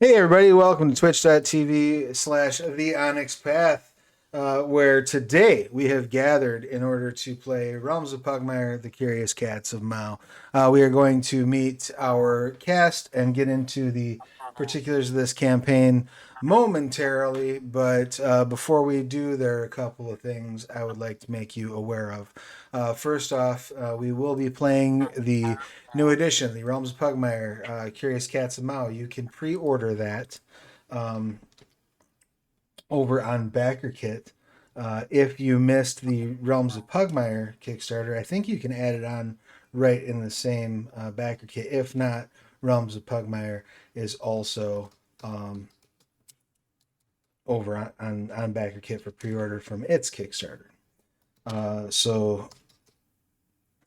Hey everybody, welcome to twitch.tv/ The Onyx Path, where today we have gathered in order to play Realms of Pugmire, The Curious Cats of Mao. We are going to meet our cast and get into the particulars of this campaign momentarily, but before we do, there are a couple of things I would like to make you aware of. First off, we will be playing the new edition, the Realms of Pugmire, Curious Cats of Mao. You can pre-order that um, over on BackerKit. If you missed the Realms of Pugmire Kickstarter, I think you can add it on right in the same BackerKit. If not, Realms of Pugmire is also over on BackerKit for pre-order from its Kickstarter. So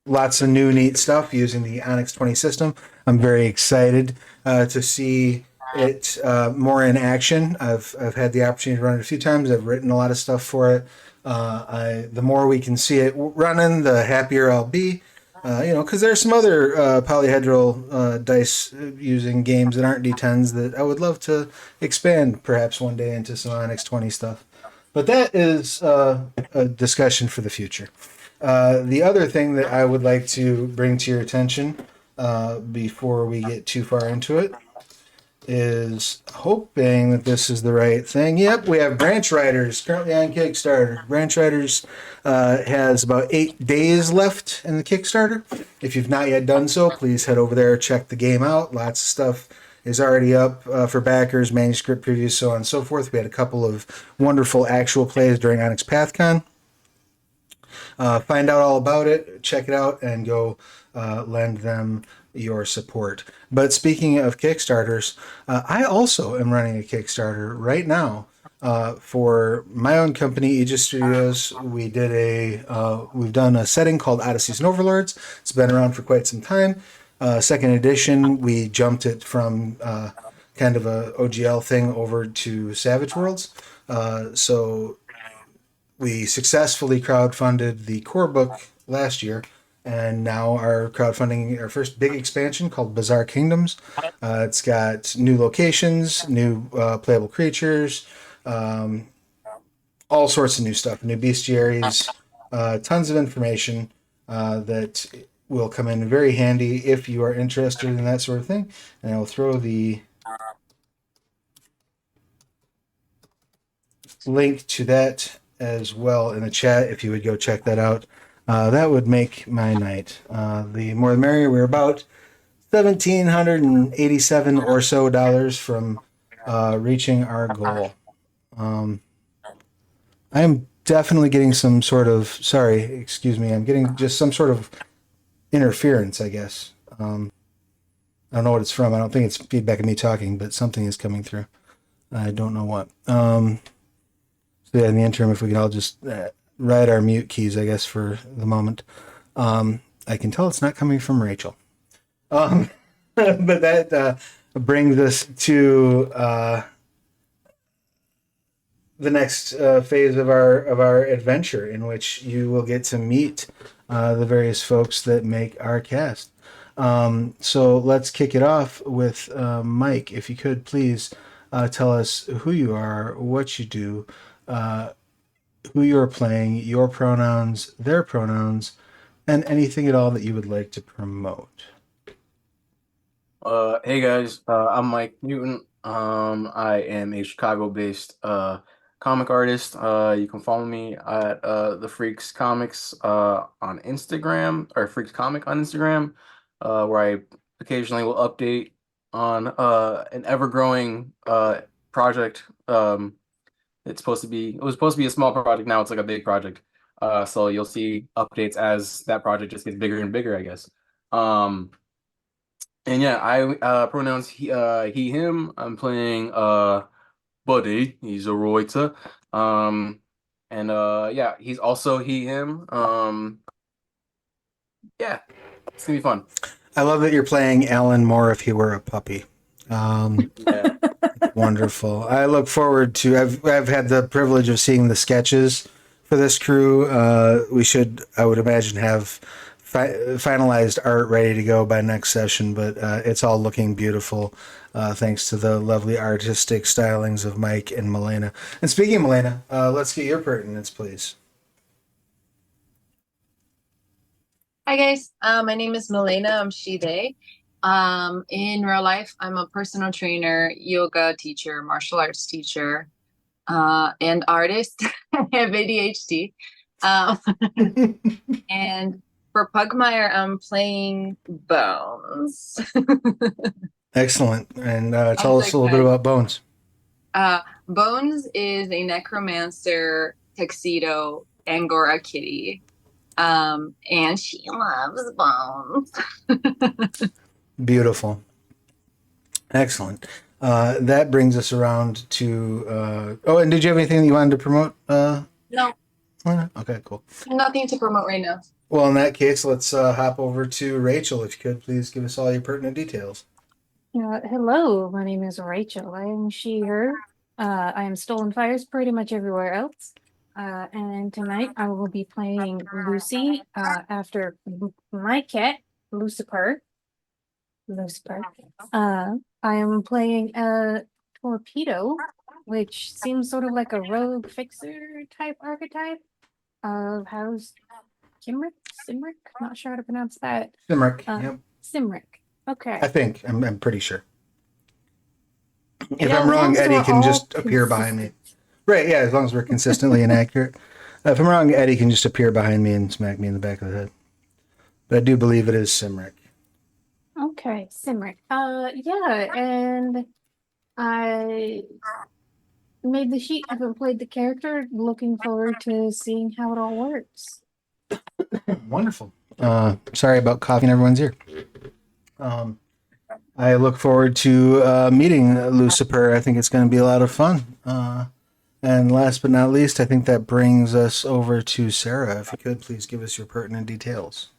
lots of new neat stuff using the Onyx 20 system. I'm very excited to see it more in action. I've had the opportunity to run it a few times. I've written a lot of stuff for it. The more we can see it running, the happier I'll be. Because there's some other polyhedral dice using games that aren't D10s that I would love to expand perhaps one day into some Onyx 20 stuff. But that is a discussion for the future. The other thing that I would like to bring to your attention before we get too far into it is hoping that this is the right thing. Yep, we have Branch Riders currently on Kickstarter. Branch Riders has about 8 days left in the Kickstarter. If you've not yet done so, please head over there, check the game out. Lots of stuff is already up for backers, manuscript previews, so on and so forth. We had a couple of wonderful actual plays during Onyx PathCon. Find out all about it, check it out, and go lend them your support. But speaking of Kickstarters, I also am running a Kickstarter right now for my own company, Aegis Studios. We've done a setting called Odysseys and Overlords. It's been around for quite some time. Second edition, we jumped it from kind of a OGL thing over to Savage Worlds. So we successfully crowdfunded the core book last year, and now are crowdfunding our first big expansion called Bizarre Kingdoms. It's got new locations, new playable creatures, um, all sorts of new stuff, new bestiaries, tons of information that will come in very handy if you are interested in that sort of thing. And I will throw the link to that as well in the chat if you would go check that out. That would make my night. The more the merrier. We're about $1,787 or so from reaching our goal. I'm definitely getting some sort of, sorry, excuse me, I'm getting just some sort of interference, I guess. I don't know what it's from. I don't think it's feedback of me talking, but something is coming through. I don't know what. So yeah, in the interim, if we can all just ride our mute keys, I guess, for the moment. I can tell it's not coming from Rachel. Um, but that brings us to the next phase of our adventure, in which you will get to meet the various folks that make our cast. So let's kick it off with Mike. If you could please tell us who you are, what you do, uh, who you're playing, your pronouns, their pronouns, and anything at all that you would like to promote. Hey guys, I'm Mike Newton. I am a Chicago-based comic artist. You can follow me at the Freaks Comics on Instagram, or Freaks Comic on Instagram, where I occasionally will update on an ever-growing project. It was supposed to be a small project. Now it's like a big project. So you'll see updates as that project just gets bigger and bigger, I guess. Um, and yeah, I pronouns he him. I'm playing Buddy. He's a Reuter. Um and yeah, he's also he him. Yeah, it's gonna be fun. I love that you're playing Alan Moore if he were a puppy. Yeah. Wonderful. I look forward to. I've had the privilege of seeing the sketches for this crew. We should, I would imagine, have finalized art ready to go by next session, but it's all looking beautiful thanks to the lovely artistic stylings of Mike and Milena. And speaking of Milena, let's get your pertinence, please. Hi guys, my name is Milena. I'm she, they. In real life, I'm a personal trainer, yoga teacher, martial arts teacher, and artist. I have ADHD. Um, and for Pugmire, I'm playing Bones. Excellent. And I'm tell so us a little bit excited. about Bones. Bones is a necromancer, tuxedo, Angora kitty. And she loves bones. Beautiful. Excellent. That brings us around to. Oh, and did you have anything that you wanted to promote? No, Milena? Okay, cool. nothing to promote right now. Well, in that case, let's hop over to Rachel. If you could, please give us all your pertinent details. Hello, my name is Rachel. I am she, her. I am stolen fires pretty much everywhere else. And tonight I will be playing Lucy after my cat, Lucifer. Lucifer. I am playing a torpedo, which seems sort of like a rogue fixer type archetype of how's Kimrick? Simrick? Not sure how to pronounce that. Simric. Yep. Simrick. Okay. I think. I'm pretty sure. If You know, I'm as long wrong, as Eddie we're can all just appear behind me. consistent. Right, yeah, as long as we're consistently inaccurate. If I'm wrong, Eddie can just appear behind me and smack me in the back of the head. But I do believe it is Simric. Okay, Simrick. Yeah, and I made the sheet. Haven't played the character. Looking forward to seeing how it all works. Wonderful. Sorry about coughing everyone's ear. I look forward to meeting Lucifer. I think it's going to be a lot of fun. And last but not least, I think that brings us over to Sarah. If you could, please give us your pertinent details.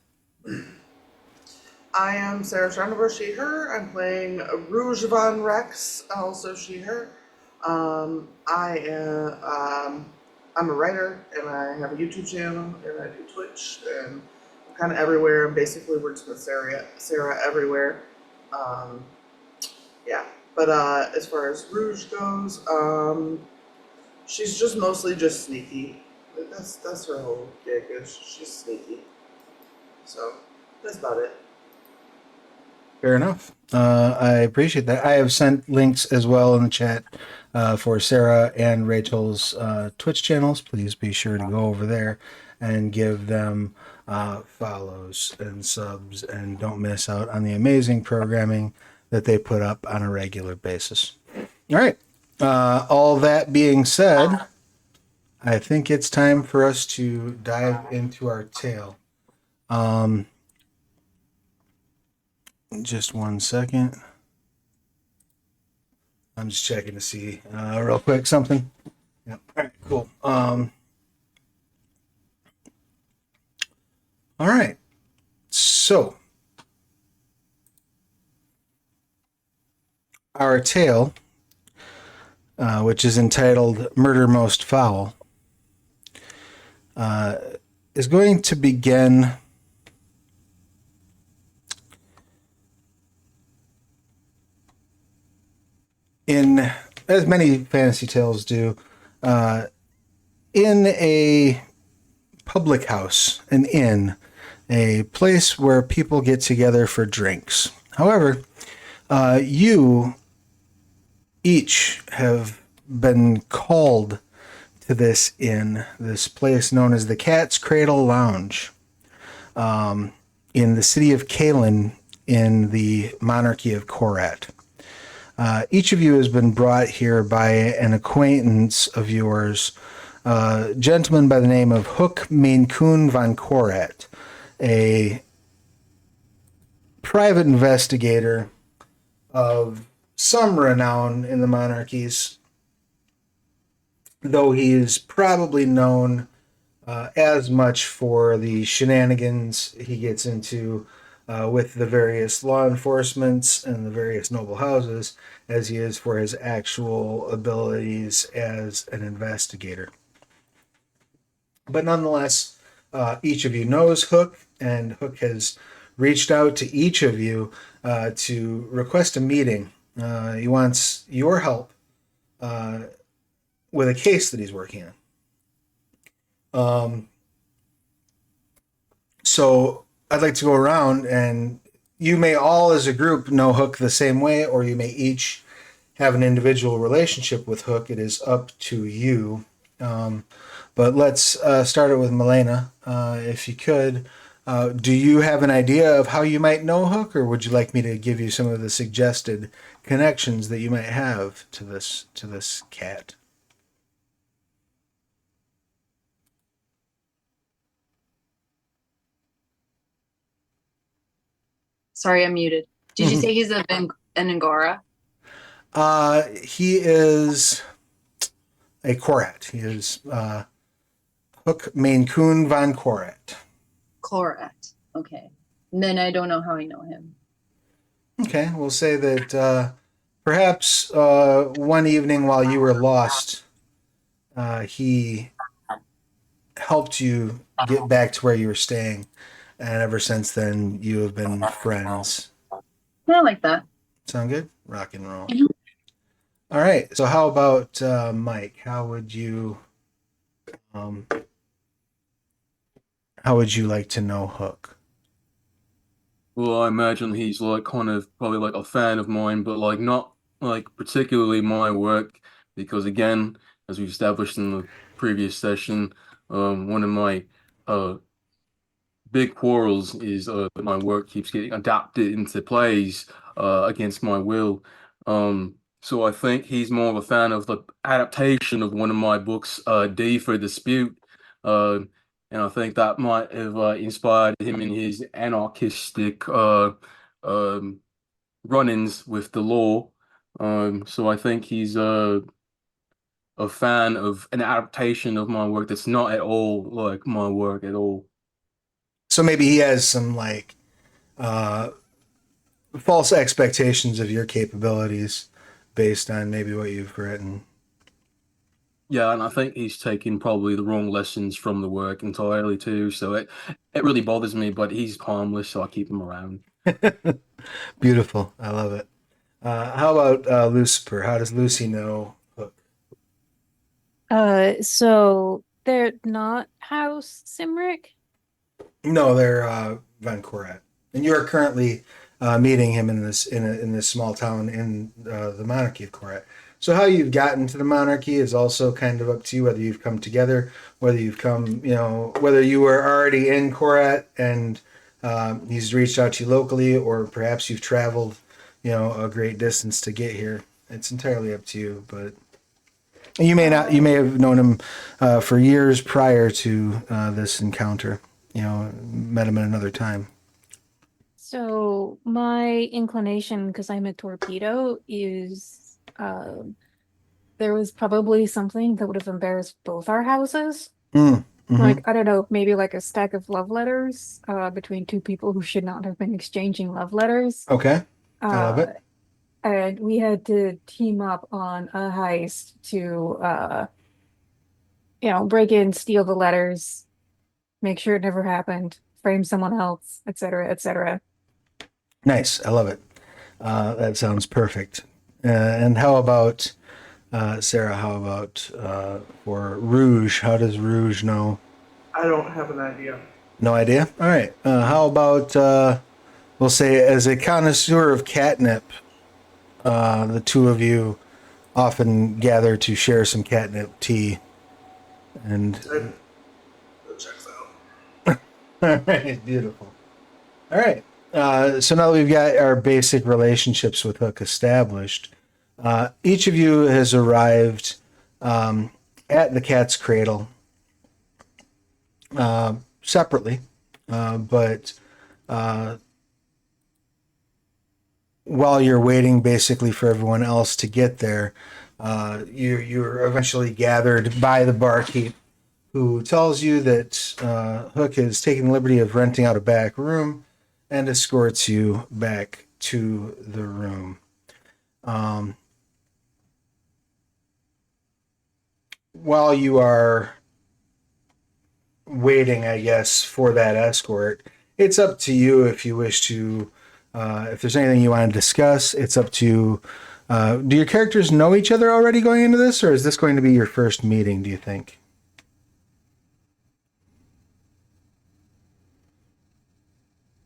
I am Sarah Schneider, she, her. I'm playing Rouge Von Rex, also she, her. I'm a writer, and I have a YouTube channel, and I do Twitch, and I'm kind of everywhere. I'm basically works with Sarah everywhere. Yeah, but as far as Rouge goes, she's just mostly just sneaky. That's her whole gig, is she's sneaky. So that's about it. Fair enough. I appreciate that. I have sent links as well in the chat for Sarah and Rachel's Twitch channels. Please be sure to go over there and give them follows and subs, and don't miss out on the amazing programming that they put up on a regular basis. All right. All that being said, I think it's time for us to dive into our tale. Just 1 second. I'm just checking to see real quick something. Yep. All right, cool. All right. So our tale, which is entitled Murder Most Foul, is going to begin in, as many fantasy tales do, in a public house, an inn, a place where people get together for drinks. However, you each have been called to this inn, this place known as the Cat's Cradle Lounge, in the city of Kalen in the monarchy of Korat. Each of you has been brought here by an acquaintance of yours, a gentleman by the name of Hook Mainkun von Korat, a private investigator of some renown in the monarchies, though he is probably known as much for the shenanigans he gets into with the various law enforcements and the various noble houses as he is for his actual abilities as an investigator. But nonetheless, each of you knows Hook and Hook has reached out to each of you to request a meeting. He wants your help with a case that he's working on. So I'd like to go around, and you may all, as a group, know Hook the same way, or you may each have an individual relationship with Hook. It is up to you. But let's start it with Milena. If you could, do you have an idea of how you might know Hook, or would you like me to give you some of the suggested connections that you might have to this cat? Sorry, I'm muted. Did you say he's an Angora? He is a Korat. He is Hook Maine Coon von Korat. Correct. Okay. And then I don't know how I know him. Okay, we'll say that perhaps one evening while you were lost, he helped you get back to where you were staying, and ever since then you have been friends. I like that. Sound good? Rock and roll. Mhm. All right. So how about Mike? Um, how would you like to know Hook? Well, I imagine he's like kind of probably like a fan of mine, but like not like particularly my work, because again, as we've established in the previous session, one of my uh big quarrels is that my work keeps getting adapted into plays against my will. So I think he's more of a fan of the adaptation of one of my books, D for Dispute. Uh, and I think that might have inspired him in his anarchistic um, run-ins with the law. So I think he's a fan of an adaptation of my work that's not at all like my work at all. So maybe he has some like uh, false expectations of your capabilities based on maybe what you've written. Yeah, and I think he's taking probably the wrong lessons from the work entirely too. So it really bothers me, but he's harmless, so I keep him around. Beautiful. I love it. How about Lucifer? How does Lucy know Hook? So they're not House Simric. No, they're Van Korat, and you are currently meeting him in this small town in the monarchy of Korat. So how you've gotten to the monarchy is also kind of up to you. Whether you've come together, whether you've come, whether you were already in Korat and he's reached out to you locally, or perhaps you've traveled, a great distance to get here. It's entirely up to you, but you may not. You may have known him for years prior to this encounter. Met him at another time. So my inclination, because I'm a torpedo, is there was probably something that would have embarrassed both our houses. Like, I don't know, maybe like a stack of love letters between two people who should not have been exchanging love letters. Okay, I love it. And we had to team up on a heist to break in, steal the letters, make sure it never happened, frame someone else, etc., etc. Nice, I love it. That sounds perfect. And how about Sarah? How about for Rouge? How does Rouge know? I don't have an idea. No idea. All right. How about we'll say, as a connoisseur of catnip, the two of you often gather to share some catnip tea. And That checks out. all right, beautiful. All right. So now that we've got our basic relationships with Hook established, each of you has arrived at the cat's cradle separately, but while you're waiting basically for everyone else to get there, you're eventually gathered by the barkeep, who tells you that Hook has taken the liberty of renting out a back room and escorts you back to the room. While you are waiting, I guess, for that escort, it's up to you if you wish to. If there's anything you want to discuss, it's up to you. Do your characters know each other already going into this, or is this going to be your first meeting, do you think?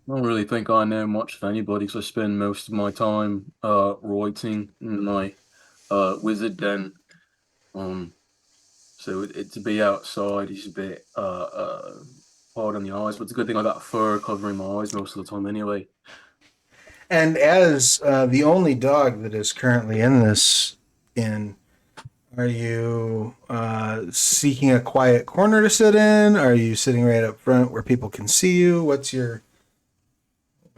I don't really think I know much of anybody, because I spend most of my time writing in my wizard den. Um, so to be outside is a bit hard on the eyes, but it's a good thing I got fur covering my eyes most of the time anyway. And as the only dog that is currently in this inn, are you seeking a quiet corner to sit in? Are you sitting right up front where people can see you? What's your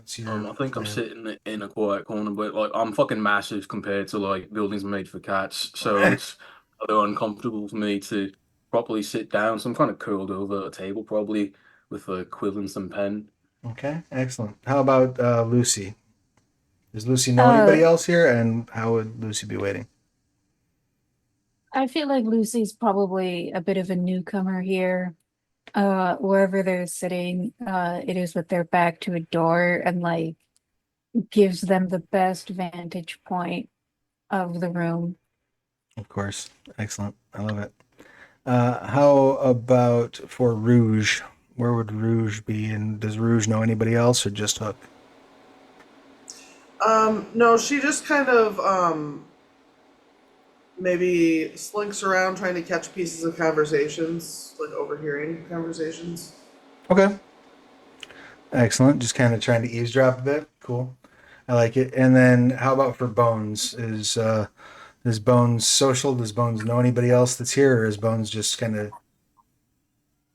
I think I'm plan? sitting in a quiet corner, but like I'm fucking massive compared to like buildings made for cats, so it's a little uncomfortable for me to properly sit down. So I'm kind of curled over a table, probably with a quill and some pen. Okay, excellent. How about Lucy? Does Lucy know Uh, anybody else here? And how would Lucy be waiting? I feel like Lucy's probably a bit of a newcomer here. Wherever they're sitting, it is with their back to a door and like gives them the best vantage point of the room. Of course. Excellent. I love it. How about for Rouge? Where would Rouge be? And does Rouge know anybody else or just Hook? No, she just kind of maybe slinks around trying to catch pieces of conversations, like overhearing conversations. Okay. Excellent. Just kind of trying to eavesdrop a bit. Cool. I like it. And then how about for Bones? Is Bones social? Does Bones know anybody else that's here, or is Bones just kind of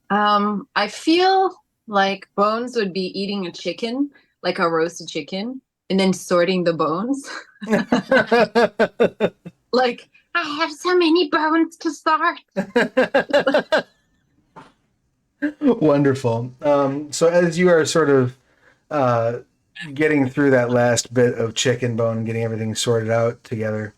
I feel like Bones would be eating a chicken, like a roasted chicken, and then sorting the bones. Like, I have so many bones to sort. Wonderful. So as you are sort of uh, getting through that last bit of chicken bone, getting everything sorted out together,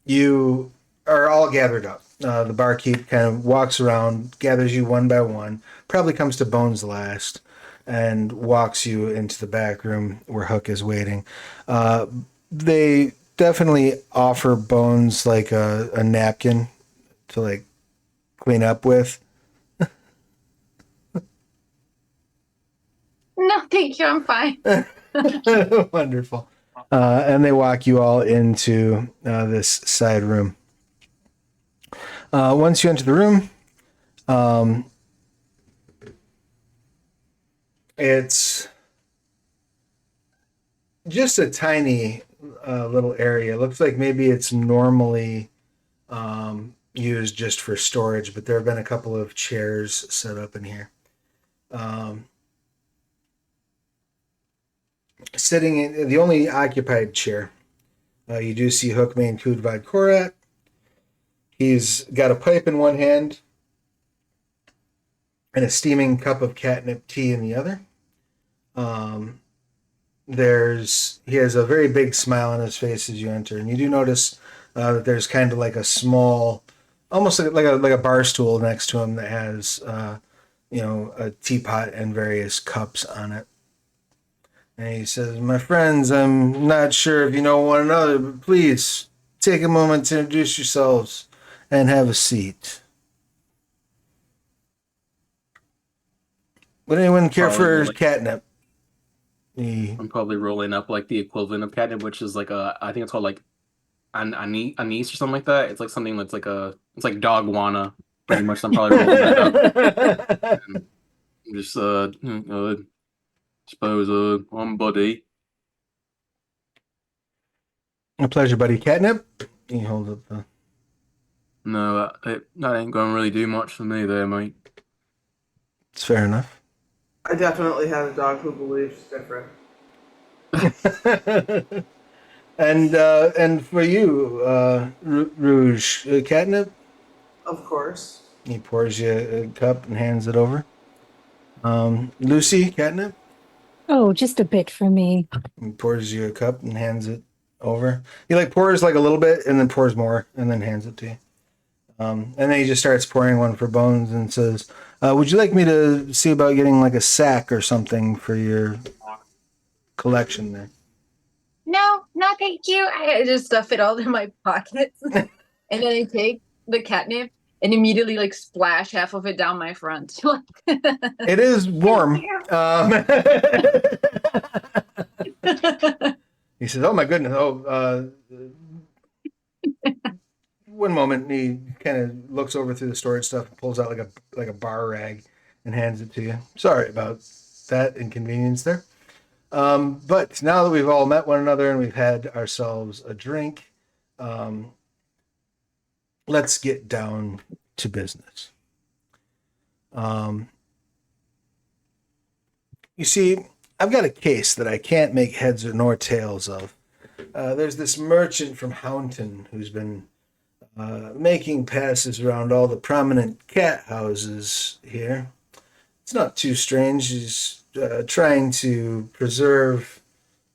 you are all gathered up. The barkeep kind of walks around, gathers you one by one, probably comes to Bones last, and walks you into the back room where Hook is waiting. They definitely offer Bones like a napkin to like clean up with. No, thank you, I'm fine. Wonderful. And they walk you all into this side room. Once you enter the room, um, it's just a tiny little area. It looks like maybe it's normally used just for storage, but there have been a couple of chairs set up in here. Um, Sitting in the only occupied chair, you do see Hookmane Kudvad Korat. He's got a pipe in one hand and a steaming cup of catnip tea in the other. He has a very big smile on his face as you enter, and you do notice that there's kind of like a small, almost like a bar stool next to him that has a teapot and various cups on it. And he says, "My friends, I'm not sure if you know one another, but please take a moment to introduce yourselves and have a seat. Would anyone care for catnip?" I'm probably rolling up like the equivalent of catnip, which is like I think it's called like anise or something like that. It's like something that's it's like dog wanna, pretty much. I'm probably rolling that up. And just suppose I'm buddy. A pleasure, buddy. Catnip? He holds up the... No, that ain't gonna really do much for me there, mate. It's fair enough. I definitely had a dog who believes different. And for you, Rouge, catnip? Of course. He pours you a cup and hands it over. Lucy, catnip? Oh, just a bit for me. He pours you a cup and hands it over. He like pours like a little bit and then pours more and then hands it to you. And then he just starts pouring one for Bones and says, would you like me to see about getting like a sack or something for your collection there? No, no, thank you. I just stuff it all in my pockets. And then I take the catnip and immediately like splash half of it down my front. It is warm. He says, oh my goodness. Oh, one moment. And he kind of looks over through the storage stuff and pulls out like a bar rag and hands it to you. Sorry about that inconvenience there. But now that we've all met one another and we've had ourselves a drink, let's get down to business. You see, I've got a case that I can't make heads or nor tails of. There's this merchant from Hounton who's been making passes around all the prominent cat houses here. It's not too strange. He's trying to preserve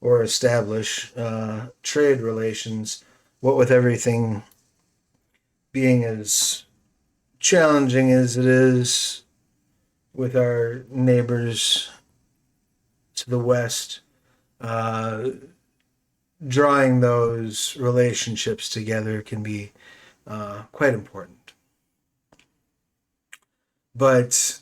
or establish trade relations, what with everything being as challenging as it is with our neighbors to the west. Drawing those relationships together can be quite important. But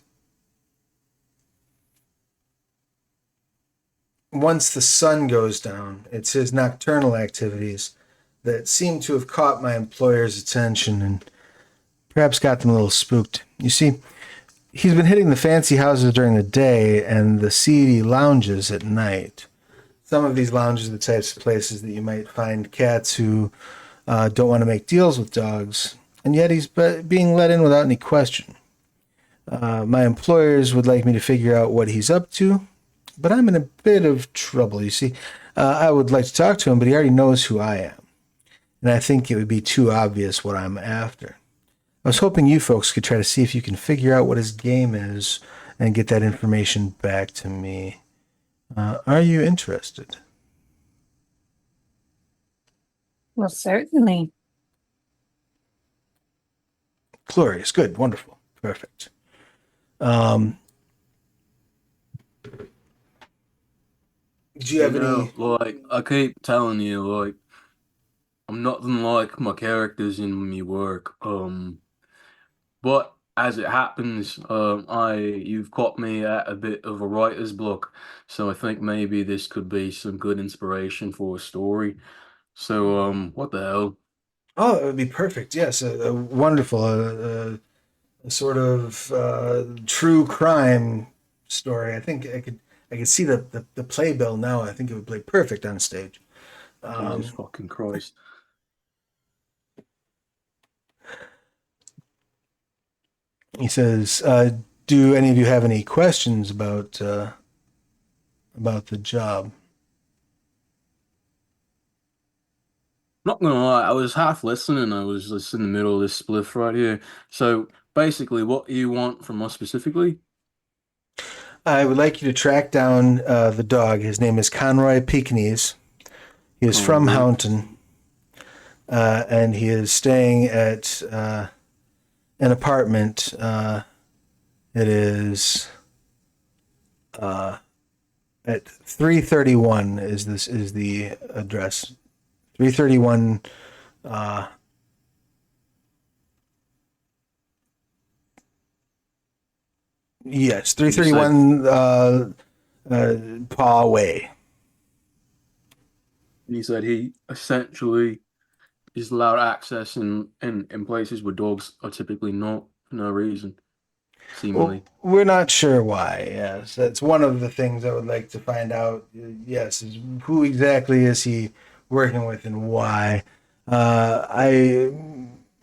once the sun goes down, it's his nocturnal activities that seem to have caught my employer's attention and perhaps got them a little spooked. You see, he's been hitting the fancy houses during the day and the seedy lounges at night. Some of these lounges are the types of places that you might find cats who don't want to make deals with dogs, and yet he's being let in without any question. My employers would like me to figure out what he's up to, but I'm in a bit of trouble, you see. I would like to talk to him, but he already knows who I am, and I think it would be too obvious what I'm after. I was hoping you folks could try to see if you can figure out what his game is and get that information back to me. Are you interested? Well, certainly. Glorious. Good. Wonderful. Perfect. Do you have any... like, I keep telling you, like, I'm nothing like my characters in my work. But as it happens, you've caught me at a bit of a writer's block, so I think maybe this could be some good inspiration for a story. So, what the hell? Oh, it would be perfect. Yes, a wonderful, a sort of true crime story. I think I could see the playbill now. I think it would play perfect on stage. Jesus fucking Christ. He says, "Do any of you have any questions about the job?" Not gonna lie, I was half listening. I was just in the middle of this spliff right here. So basically, what you want from us specifically? I would like you to track down the dog. His name is Conroy Pekingese. He is from Hounton, and he is staying at an apartment. It is at 331 is the address. 331 yes, 331 Paw Way. He said he essentially is allowed access in places where dogs are typically not for no reason, seemingly. Well, we're not sure why. Yes, that's one of the things I would like to find out. Yes, is who exactly is he working with and why. I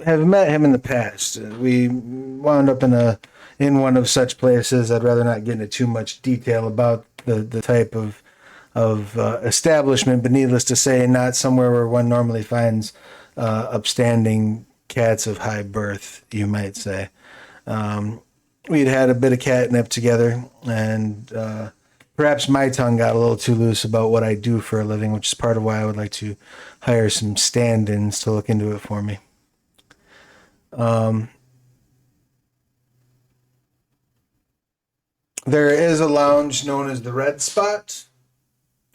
have met him in the past. We wound up in one of such places. I'd rather not get into too much detail about the type of establishment, but needless to say, not somewhere where one normally finds upstanding cats of high birth, you might say. We'd had a bit of catnip together, and perhaps my tongue got a little too loose about what I do for a living, which is part of why I would like to hire some stand-ins to look into it for me. There is a lounge known as the Red Spot.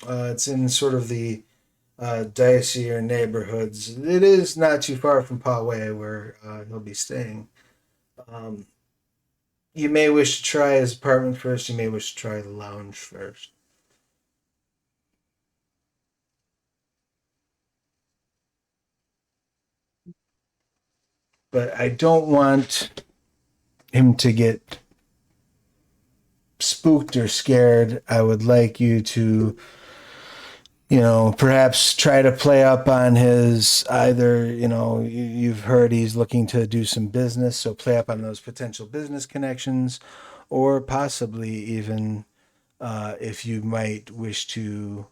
It's in sort of the dicier neighborhoods. It is not too far from Poway, where he'll be staying. Um, you may wish to try his apartment first. You may wish to try the lounge first. But I don't want him to get spooked or scared. I would like you to, perhaps try to play up on his either, you've heard he's looking to do some business, so play up on those potential business connections, or possibly even if you might wish to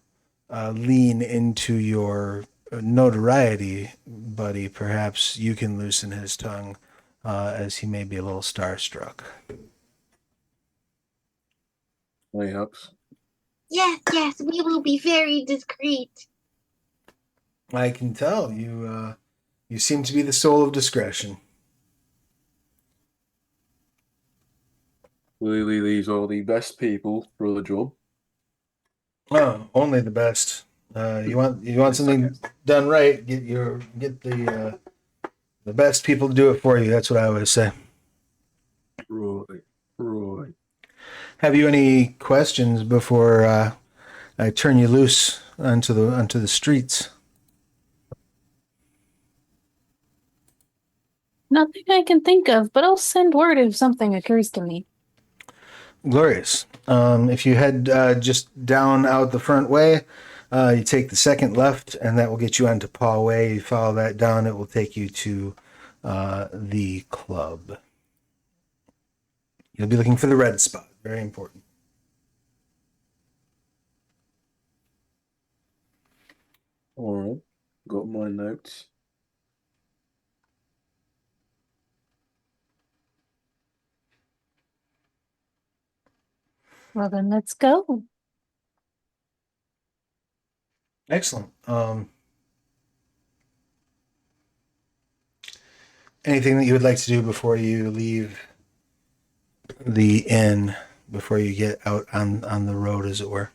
lean into your notoriety, buddy, perhaps you can loosen his tongue as he may be a little starstruck. Layups. Yes, yes, we will be very discreet. I can tell you seem to be the soul of discretion. Clearly, these are the best people for the job. Oh, only the best. You want something done right, get the best people to do it for you. That's what I always say. Right. Have you any questions before I turn you loose onto the streets? Nothing I can think of, but I'll send word if something occurs to me. Glorious. If you head just down out the front way, you take the second left, and that will get you onto Paw Way. You follow that down, it will take you to the club. You'll be looking for the Red Spot. Very important. All right. Got my notes. Well, then let's go. Excellent. Anything that you would like to do before you leave the inn, before you get out on the road, as it were?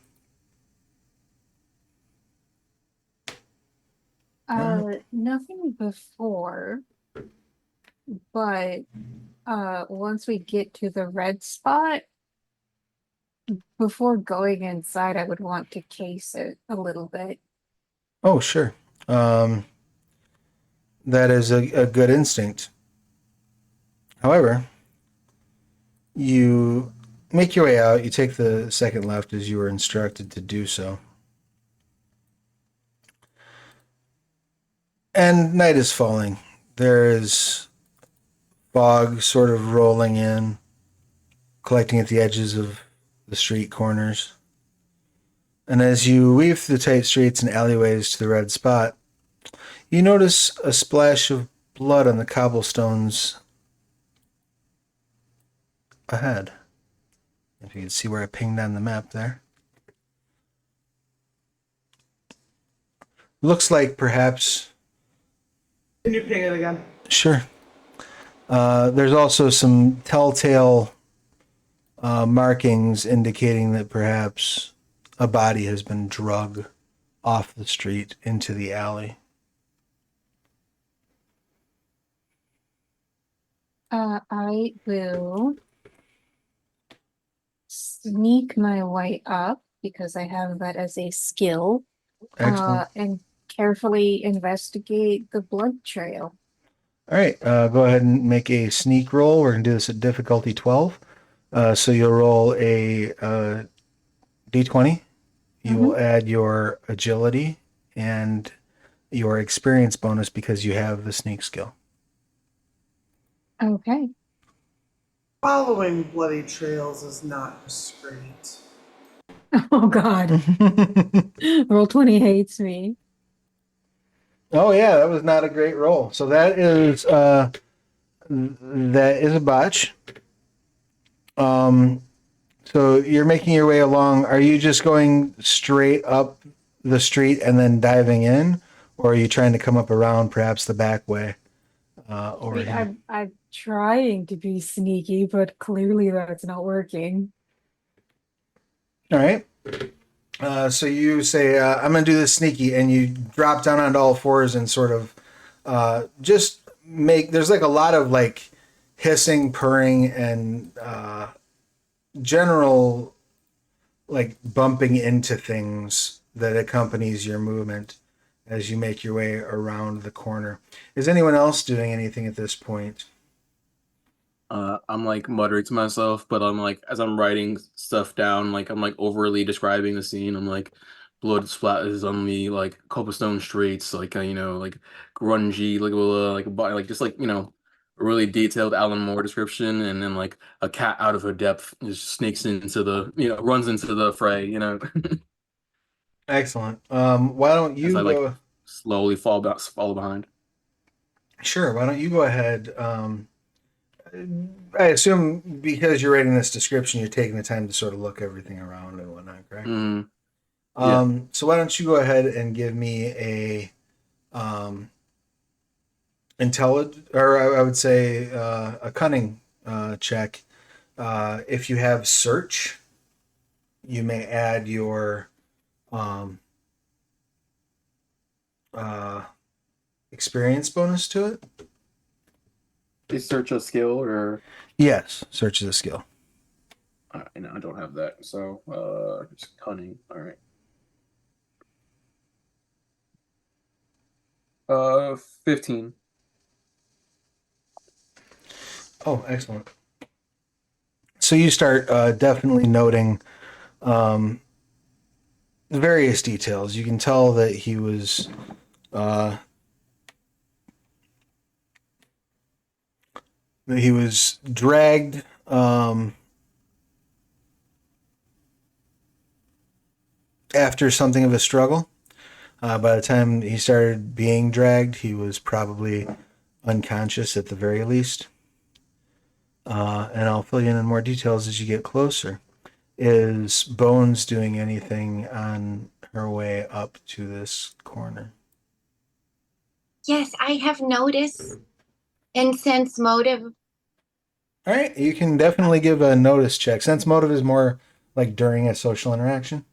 Nothing before, but once we get to the red spot, before going inside, I would want to case it a little bit. Oh, sure. That is a good instinct. However, you make your way out. You take the second left as you were instructed to do so. And night is falling. There is fog sort of rolling in, collecting at the edges of the street corners. And as you weave through the tight streets and alleyways to the red spot, you notice a splash of blood on the cobblestones ahead. If you can see where I pinged on the map there. Looks like perhaps... Can you ping it again? Sure. There's also some telltale markings indicating that perhaps a body has been dragged off the street into the alley. I will sneak my way up because I have that as a skill. Excellent. And carefully investigate the blood trail. All right, go ahead and make a sneak roll. We're going to do this at difficulty 12. So you'll roll a d20. You will add your agility and your experience bonus because you have the sneak skill. Okay. Following bloody trails is not discreet. Oh God. Roll 20 hates me. Oh yeah, that was not a great roll. So that is a botch. So you're making your way along. Are you just going straight up the street and then diving in, or are you trying to come up around perhaps the back way over Wait, here. I'm trying to be sneaky, but clearly that's not working. All right. So you say, I'm going to do this sneaky, and you drop down onto all fours and sort of just make, there's like a lot of like hissing, purring, and general like bumping into things that accompanies your movement as you make your way around the corner. Is anyone else doing anything at this point? I'm like muttering to myself, but I'm like as I'm writing stuff down, like I'm like overly describing the scene. I'm like blood splatters on me, like cobblestone streets, like like grungy, like a body, like just like a really detailed Alan Moore description, and then like a cat out of her depth just sneaks into the runs into the fray. Excellent. Why don't As you I like go? slowly fall behind. Sure. Why don't you go ahead? I assume because you're writing this description, you're taking the time to sort of look everything around and whatnot, correct? Yeah. So why don't you go ahead and give me a intelligent, or I would say a cunning check. If you have search, you may add your um, uh, experience bonus to it. Is search a skill or? Yes, search is a skill. No, I don't have that. So, just cunning. All right. 15. Oh, excellent. So you start definitely noting various details. You can tell that uh, he was dragged after something of a struggle. By the time he started being dragged, he was probably unconscious at the very least. And I'll fill you in more details as you get closer. Is Bones doing anything on her way up to this corner? Yes, I have noticed and sense motive. All right, you can definitely give a notice check. Sense motive is more like during a social interaction.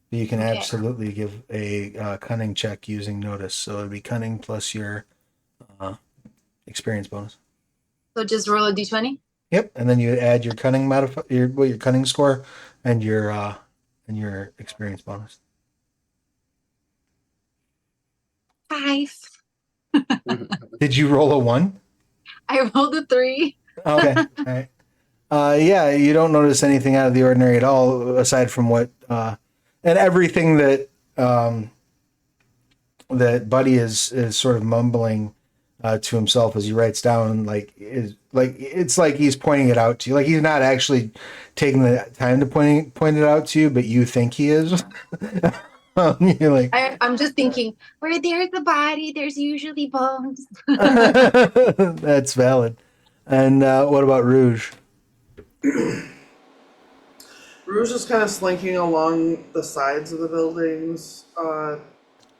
You can Okay. absolutely give a cunning check using notice. So it'd be cunning plus your experience bonus. So just roll a d20. Yep, and then you add your cunning your cunning score and your experience bonus. 5. Did you roll a 1? I rolled a 3. Okay, all right. Yeah, you don't notice anything out of the ordinary at all, aside from what and everything that that Buddy is sort of mumbling to himself as he writes down. Like it's like he's pointing it out to you. Like he's not actually taking the time to point it out to you, but you think he is. You're like, I'm just thinking, Where there's a body, there's usually bones. that's valid. And what about Rouge? Rouge is kind of slinking along the sides of the buildings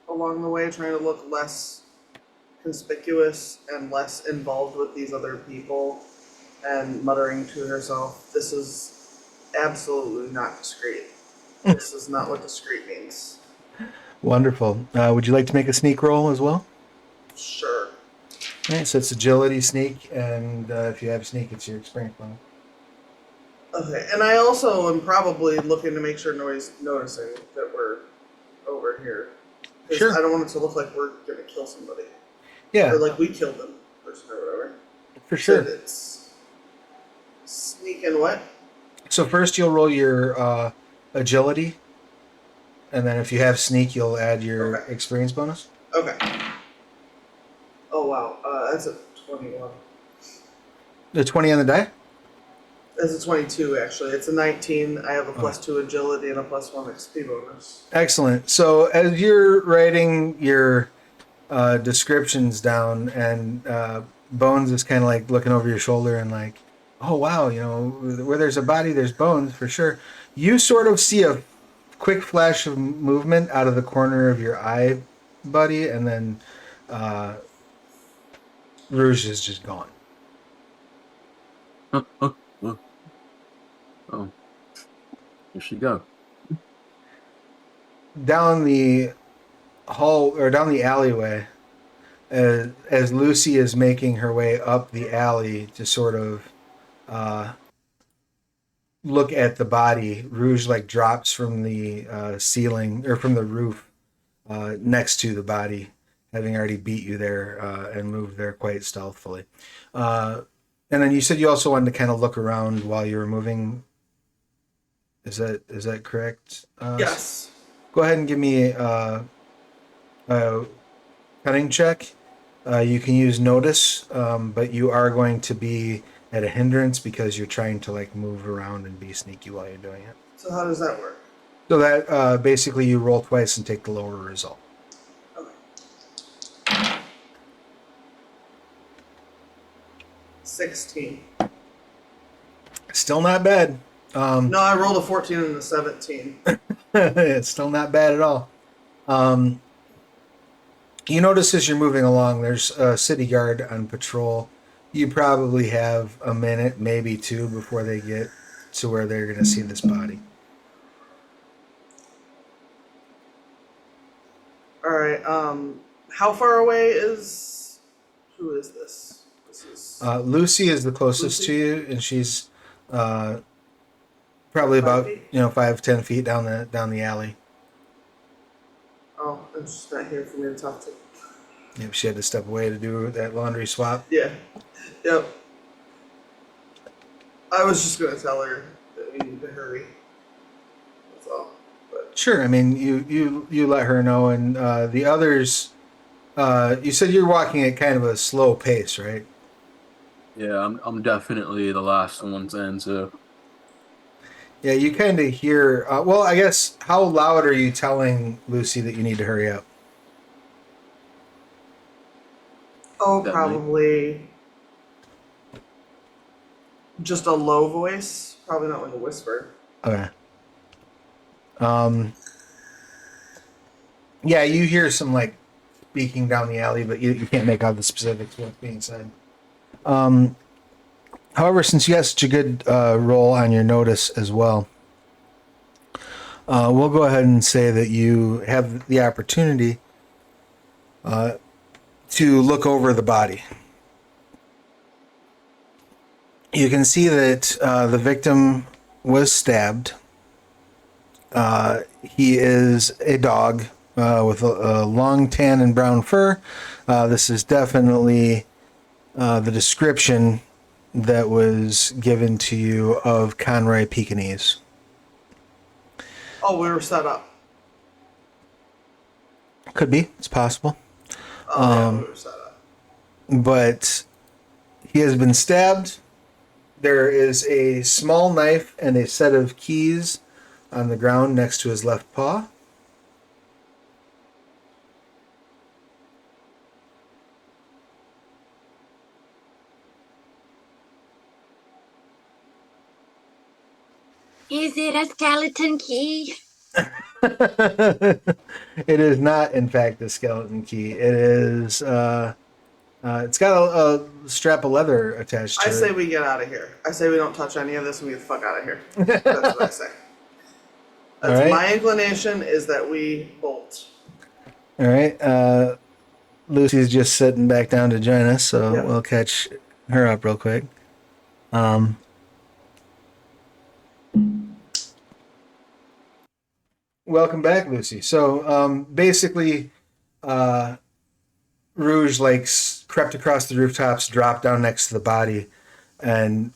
along the way, trying to look less conspicuous and less involved with these other people, and muttering to herself, "This is absolutely not discreet. This is not what discreet means." Wonderful. Would you like to make a sneak roll as well? Sure. All right, so it's agility, sneak, and if you have sneak, it's your experience bonus. Okay, and I also am probably looking to make sure nobody's noticing that we're over here. Because Sure. I don't want it to look like we're gonna kill somebody. Yeah, Or like we killed them, person or whatever. for sure. So it's sneak and what? So first you'll roll your agility, and then if you have sneak, you'll add your Okay. experience bonus. Okay. Oh wow, that's a 21. The 20 on the die? That's a 22 actually. It's a 19. I have a +2 agility and a +1 XP bonus. Excellent. So as you're writing your descriptions down, and Bones is kind of like looking over your shoulder and like, oh wow, where there's a body, there's bones for sure. You sort of see a quick flash of movement out of the corner of your eye, Buddy, and then Rouge is just gone. Oh, here she go. Down the hall or down the alleyway, as Lucy is making her way up the alley to sort of look at the body, Rouge like drops from the ceiling or from the roof next to the body, having already beat you there and moved there quite stealthily. And then you said you also wanted to kind of look around while you were moving. Is that correct? Yes. Go ahead and give me a cunning check. You can use notice, but you are going to be at a hindrance because you're trying to like move around and be sneaky while you're doing it. So how does that work? So that basically you roll twice and take the lower result. Okay. 16. Still not bad. No, I rolled a 14 and a 17. It's still not bad at all. You notice as you're moving along, there's a city guard on patrol. You probably have a minute, maybe two, before they get to where they're going to see this body. All right. How far away is? Who is this? This is Lucy is the closest Lucy? to you, and she's probably about feet? 5-10 feet down the alley. Oh, and she's not here for me to talk to. Yep, she had to step away to do that laundry swap. Yeah. Yep. I was just gonna tell her that we need to hurry. That's all. But Sure. I mean, you let her know, and the others. You said you're walking at kind of a slow pace, right? Yeah, I'm definitely the last one's in, so Yeah, you kind of hear. Well, I guess how loud are you telling Lucy that you need to hurry up? oh, Definitely. probably just a low voice. Probably not like a whisper. Okay. Yeah, you hear some like speaking down the alley, but you can't make out the specifics of what's being said. However, since you got such a good roll on your notice as well, we'll go ahead and say that you have the opportunity to look over the body. You can see that the victim was stabbed. He is a dog with a long tan and brown fur. This is definitely the description that was given to you of Conroy Pekingese. Oh, we were set up. Could be. It's possible. Oh, yeah, we were set up. But he has been stabbed. There is a small knife and a set of keys on the ground next to his left paw. Is it a skeleton key? It is not, in fact, a skeleton key. It is. It's got a strap of leather attached to I it. say we get out of here. I say we don't touch any of this and we get the fuck out of here. That's what I say. All right. My inclination is that we bolt. All right. Lucy's just sitting back down to join us, so Yeah. we'll catch her up real quick. Welcome back, Lucy. So basically, Rouge crept across the rooftops, dropped down next to the body, and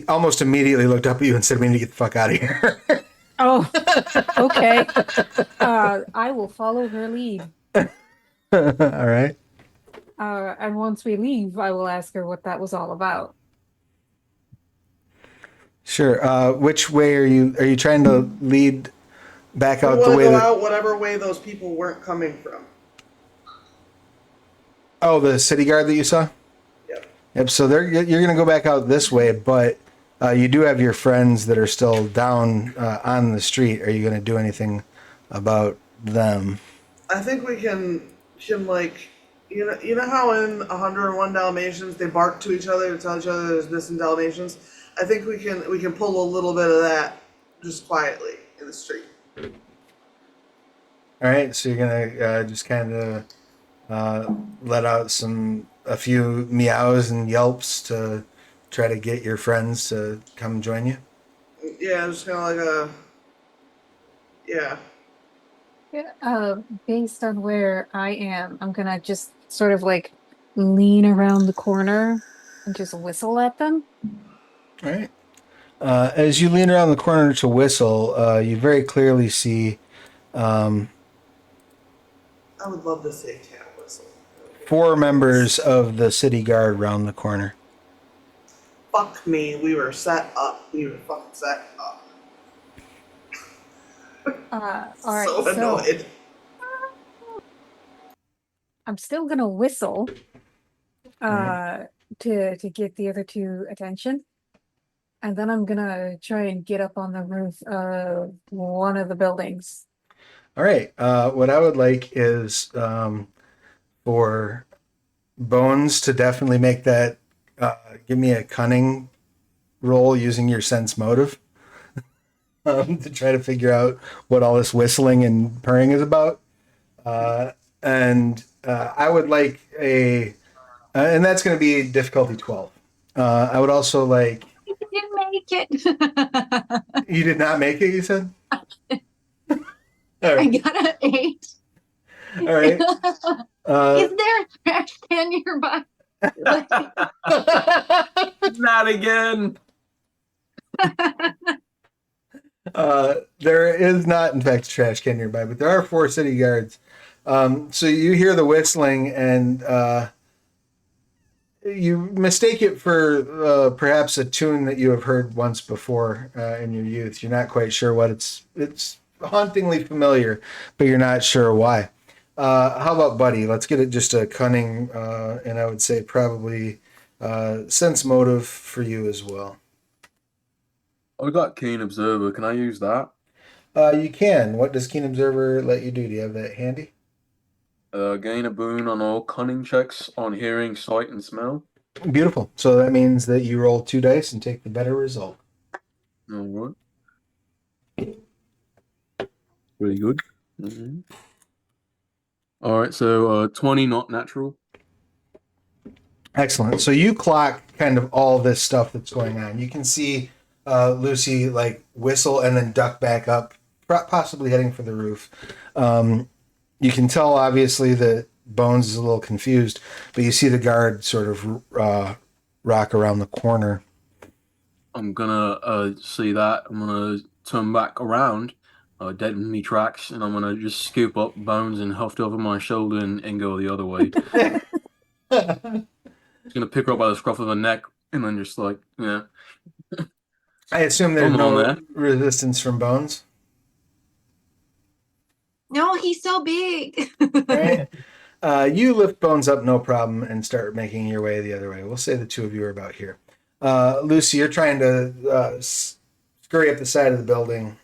almost immediately looked up at you and said, "We need to get the fuck out of here." Oh, okay. I will follow her lead. All right. And once we leave, I will ask her what that was all about. Sure. Which way are you trying to lead back We out want the to way go that? out whatever way those people weren't coming from. Oh, the city guard that you saw. Yep. Yep. So you're gonna go back out this way, but you do have your friends that are still down on the street. Are you gonna do anything about them? I think we can You know how in 101 Dalmatians they bark to each other to tell each other there's missing Dalmatians. I think we can pull a little bit of that just quietly in the street. All right, so you're gonna just kind of let out a few meows and yelps to try to get your friends to come join you. Yeah, just kind of like a yeah. Yeah, based on where I am, I'm gonna just sort of like lean around the corner and just whistle at them. All right. As you lean around the corner to whistle, you very clearly see um, I would love to say cat whistle. 4 members of the city guard round the corner. Fuck me, we were set up. We were fucking set up. All right, So so annoyed. I'm still gonna whistle Alright. to get the other two attention. And then I'm gonna try and get up on the roof of one of the buildings. All right. What I would like is for Bones to definitely make that. Give me a cunning roll using your sense motive to try to figure out what all this whistling and purring is about. And I would like and that's going to be difficulty 12. I would also like. You didn't make it. You did not make it, you said? All I right. got an 8. All right. Is there a trash can nearby? Not again. There is not, in fact, a trash can nearby, but there are 4 city guards. So you hear the whistling, and you mistake it for perhaps a tune that you have heard once before in your youth. You're not quite sure what it's hauntingly familiar, but you're not sure why. How about Buddy? Let's get it just a cunning, and I would say probably sense motive for you as well. I got Keen Observer. Can I use that? You can. What does Keen Observer let you do? Do you have that handy? Gain a boon on all cunning checks on hearing, sight, and smell. Beautiful. So that means that you roll 2 dice and take the better result. All right. Really good. All right, so 20 not natural. Excellent. So you clock kind of all this stuff that's going on. You can see Lucy like whistle and then duck back up, possibly heading for the roof. You can tell obviously that Bones is a little confused, but you see the guard sort of rock around the corner. I'm gonna see that. I'm gonna turn back around, dead in me tracks, and I'm gonna just scoop up Bones and huff over my shoulder and go the other way. Just gonna pick her up by the scruff of the neck and then just like, yeah. I assume there's Come on, no man. resistance from Bones. No, he's so big. Right? You lift Bones up, no problem, and start making your way the other way. We'll say the 2 of you are about here. Lucy, you're trying to scurry up the side of the building.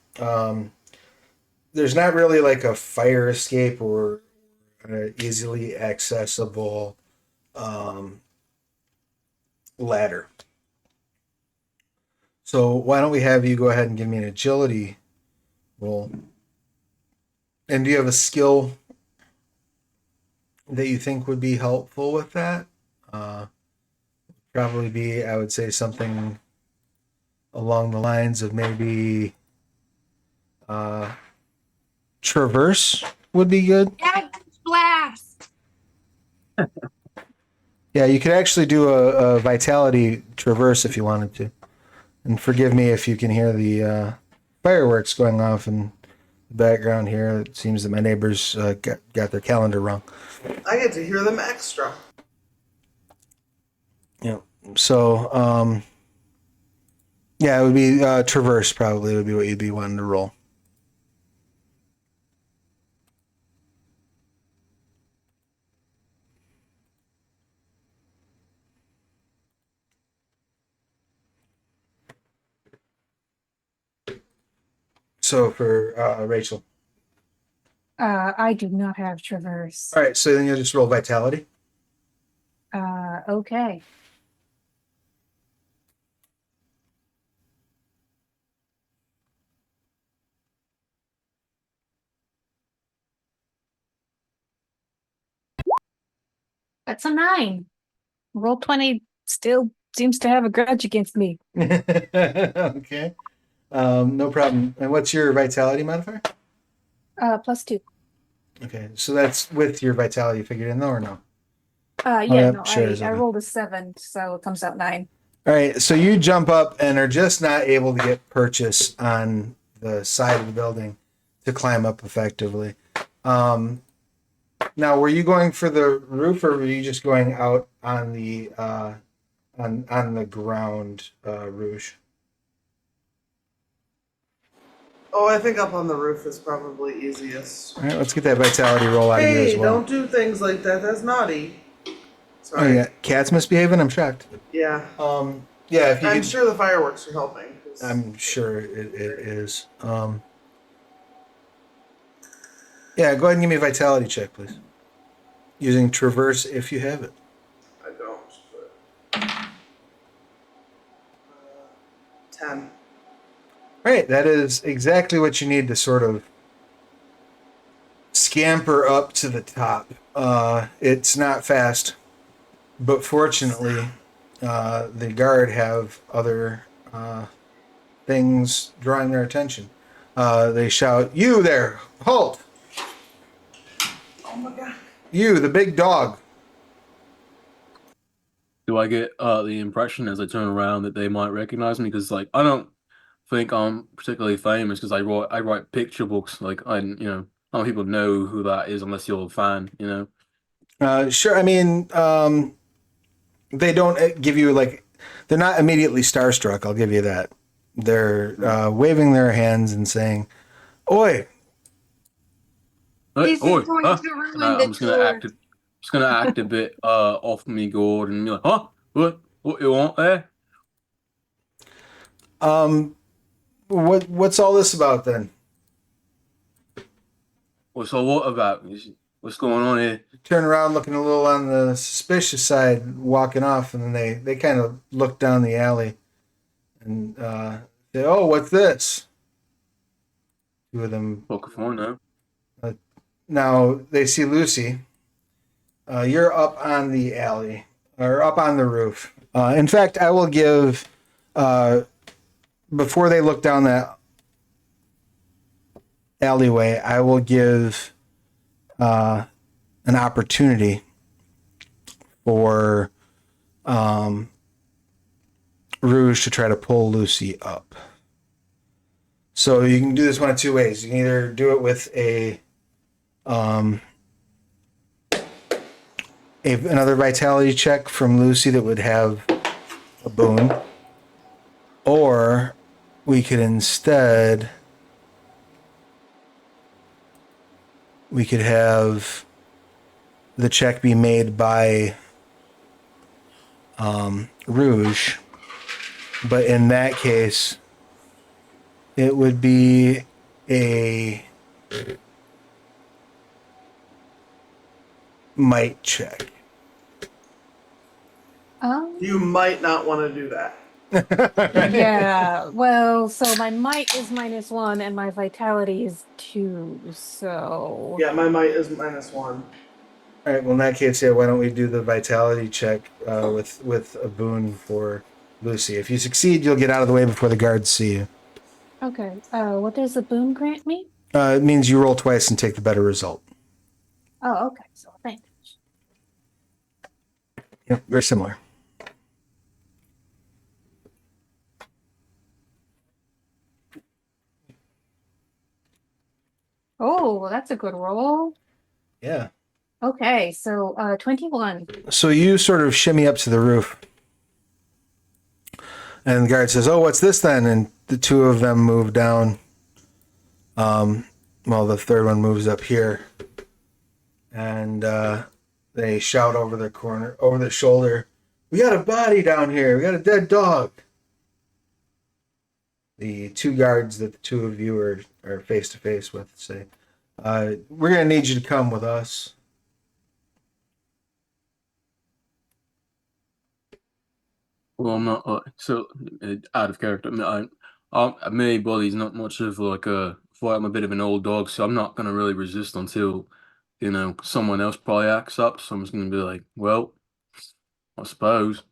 There's not really like a fire escape or easily accessible ladder. So why don't we have you go ahead and give me an agility roll? And do you have a skill that you think would be helpful with that? Probably be, I would say, something along the lines of maybe traverse would be good. Blast. Yeah, you could actually do a vitality traverse if you wanted to. And forgive me if you can hear the fireworks going off in the background here. It seems that my neighbors got their calendar wrong. I get to hear them extra. Yeah. So, yeah, it would be traverse probably would be what you'd be wanting to roll. So for Rachel. I do not have traverse. All right, so then you'll just roll vitality. Okay. That's a 9. Roll 20 still seems to have a grudge against me. Okay. No problem. And what's your vitality modifier? +2. Okay, so that's with your vitality figured in though, or no? Yeah, yep, no, sure I is okay. rolled a 7, so it comes out 9. All right, so you jump up and are just not able to get purchase on the side of the building to climb up effectively. Now, were you going for the roof, or were you just going out on the on the ground, Rouge? Oh, I think up on the roof is probably easiest. All right, let's get that vitality roll out of you as Hey, well. don't do things like that. That's naughty. Oh, Sorry. yeah, cat's misbehaving. I'm shocked. Yeah. Yeah, if you I'm could, sure the fireworks are helping. 'Cause I'm sure it is. Yeah, go ahead and give me a vitality check, please. Using traverse if you have it. I don't. But, 10. Right, that is exactly what you need to sort of scamper up to the top. It's not fast, but fortunately, the guard have other things drawing their attention. They shout, "You there! Halt! Oh my god. You, the big dog!" Do I get the impression as I turn around that they might recognize me? Because like I don't think I'm particularly famous because I write picture books. Like I not people know who that is unless you're a fan. Sure. I mean, they don't give you like they're not immediately starstruck. I'll give you that. They're waving their hands and saying, "Oi, Hey, This oi, is going huh? to ruin And the I'm tour. just gonna act a bit off me guard and be like, huh? What you want there? what's all this about then?" So what about? What's going on here? Turn around, looking a little on the suspicious side, walking off, and then they kind of look down the alley and say, "Oh, what's this?" Two of them. Fuck if I know. Now they see Lucy. You're up on the alley or up on the roof. In fact, I will give before they look down that alleyway, I will give an opportunity for Rouge to try to pull Lucy up. So you can do this one of two ways. You can either do it with another vitality check from Lucy that would have a boon, or we could instead have the check be made by Rouge, but in that case, it would be a might check. You might not want to do that. Yeah, well, so my might is -1 and my vitality is 2, so... Yeah, my might is -1. All right. Well, in that case, yeah. Why don't we do the vitality check with a boon for Lucy? If you succeed, you'll get out of the way before the guards see you. Okay, what does the boon grant me? It means you roll twice and take the better result. Oh, okay, so thanks. Yep, very similar. Oh, that's a good roll. Yeah. Okay, so 21. So you sort of shimmy up to the roof, and the guard says, "Oh, what's this then?" And the two of them move down. Well, the third one moves up here, and they shout over their shoulder, "We got a body down here. We got a dead dog." The two guards that the two of you are face to face with say, "We're gonna need you to come with us." Well, I'm not out of character. Me, Buddy's not much of like a. Well, I'm a bit of an old dog, so I'm not gonna really resist until, someone else probably acts up. So I'm just gonna be like, well, I suppose.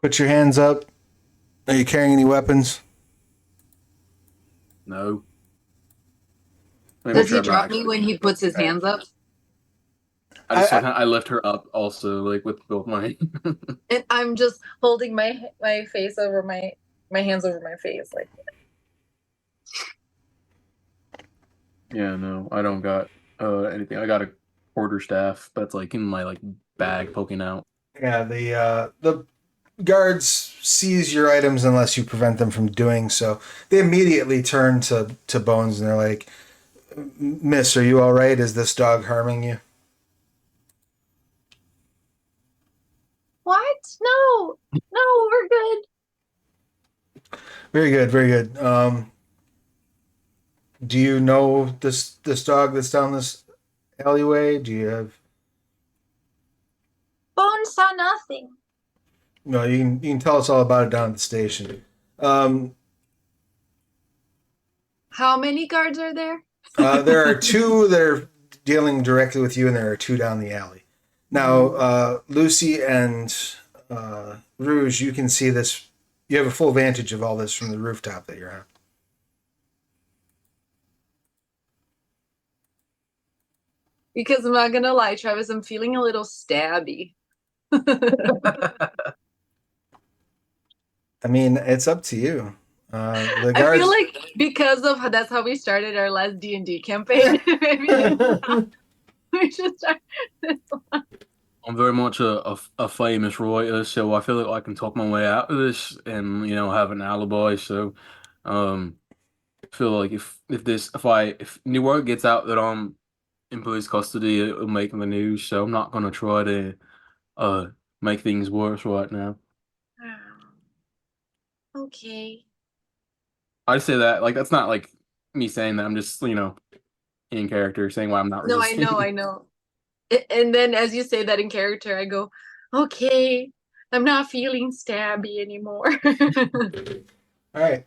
Put your hands up. Are you carrying any weapons? No. Let me make Does sure he I'm not drop me actually. when he puts his hands up? I lift her up also, like with both my. And I'm just holding my face over my hands over my face, like. Yeah, no, I don't got anything. I got a quarterstaff that's like in my like bag poking out. Yeah, the guards seize your items unless you prevent them from doing so. They immediately turn to Bones and they're like, "Miss, are you all right? Is this dog harming you?" What? No, no, we're good. Very good, very good. Do you know this dog that's down this alleyway? Do you have? Bones saw nothing. No, you can tell us all about it down at the station. Um, How many guards are there? there are two that are dealing directly with you, and there are two down the alley. Now, Lucy and Rouge, you can see this. You have a full vantage of all this from the rooftop that you're on. Because I'm not gonna lie, Travis, I'm feeling a little stabby. I mean, it's up to you. The I feel guards. like because of that's how we started our last D&D campaign. Maybe we should start this one. I'm very much a famous writer, so I feel like I can talk my way out of this and have an alibi. So, I feel like if new word gets out that I'm in police custody, it'll make the news. So I'm not gonna try to uh make things worse right now. Okay. I say that like that's not like me saying that. I'm just in character saying why I'm not No, I resisting. know. And then as you say that in character, I go, okay, I'm not feeling stabby anymore. All right.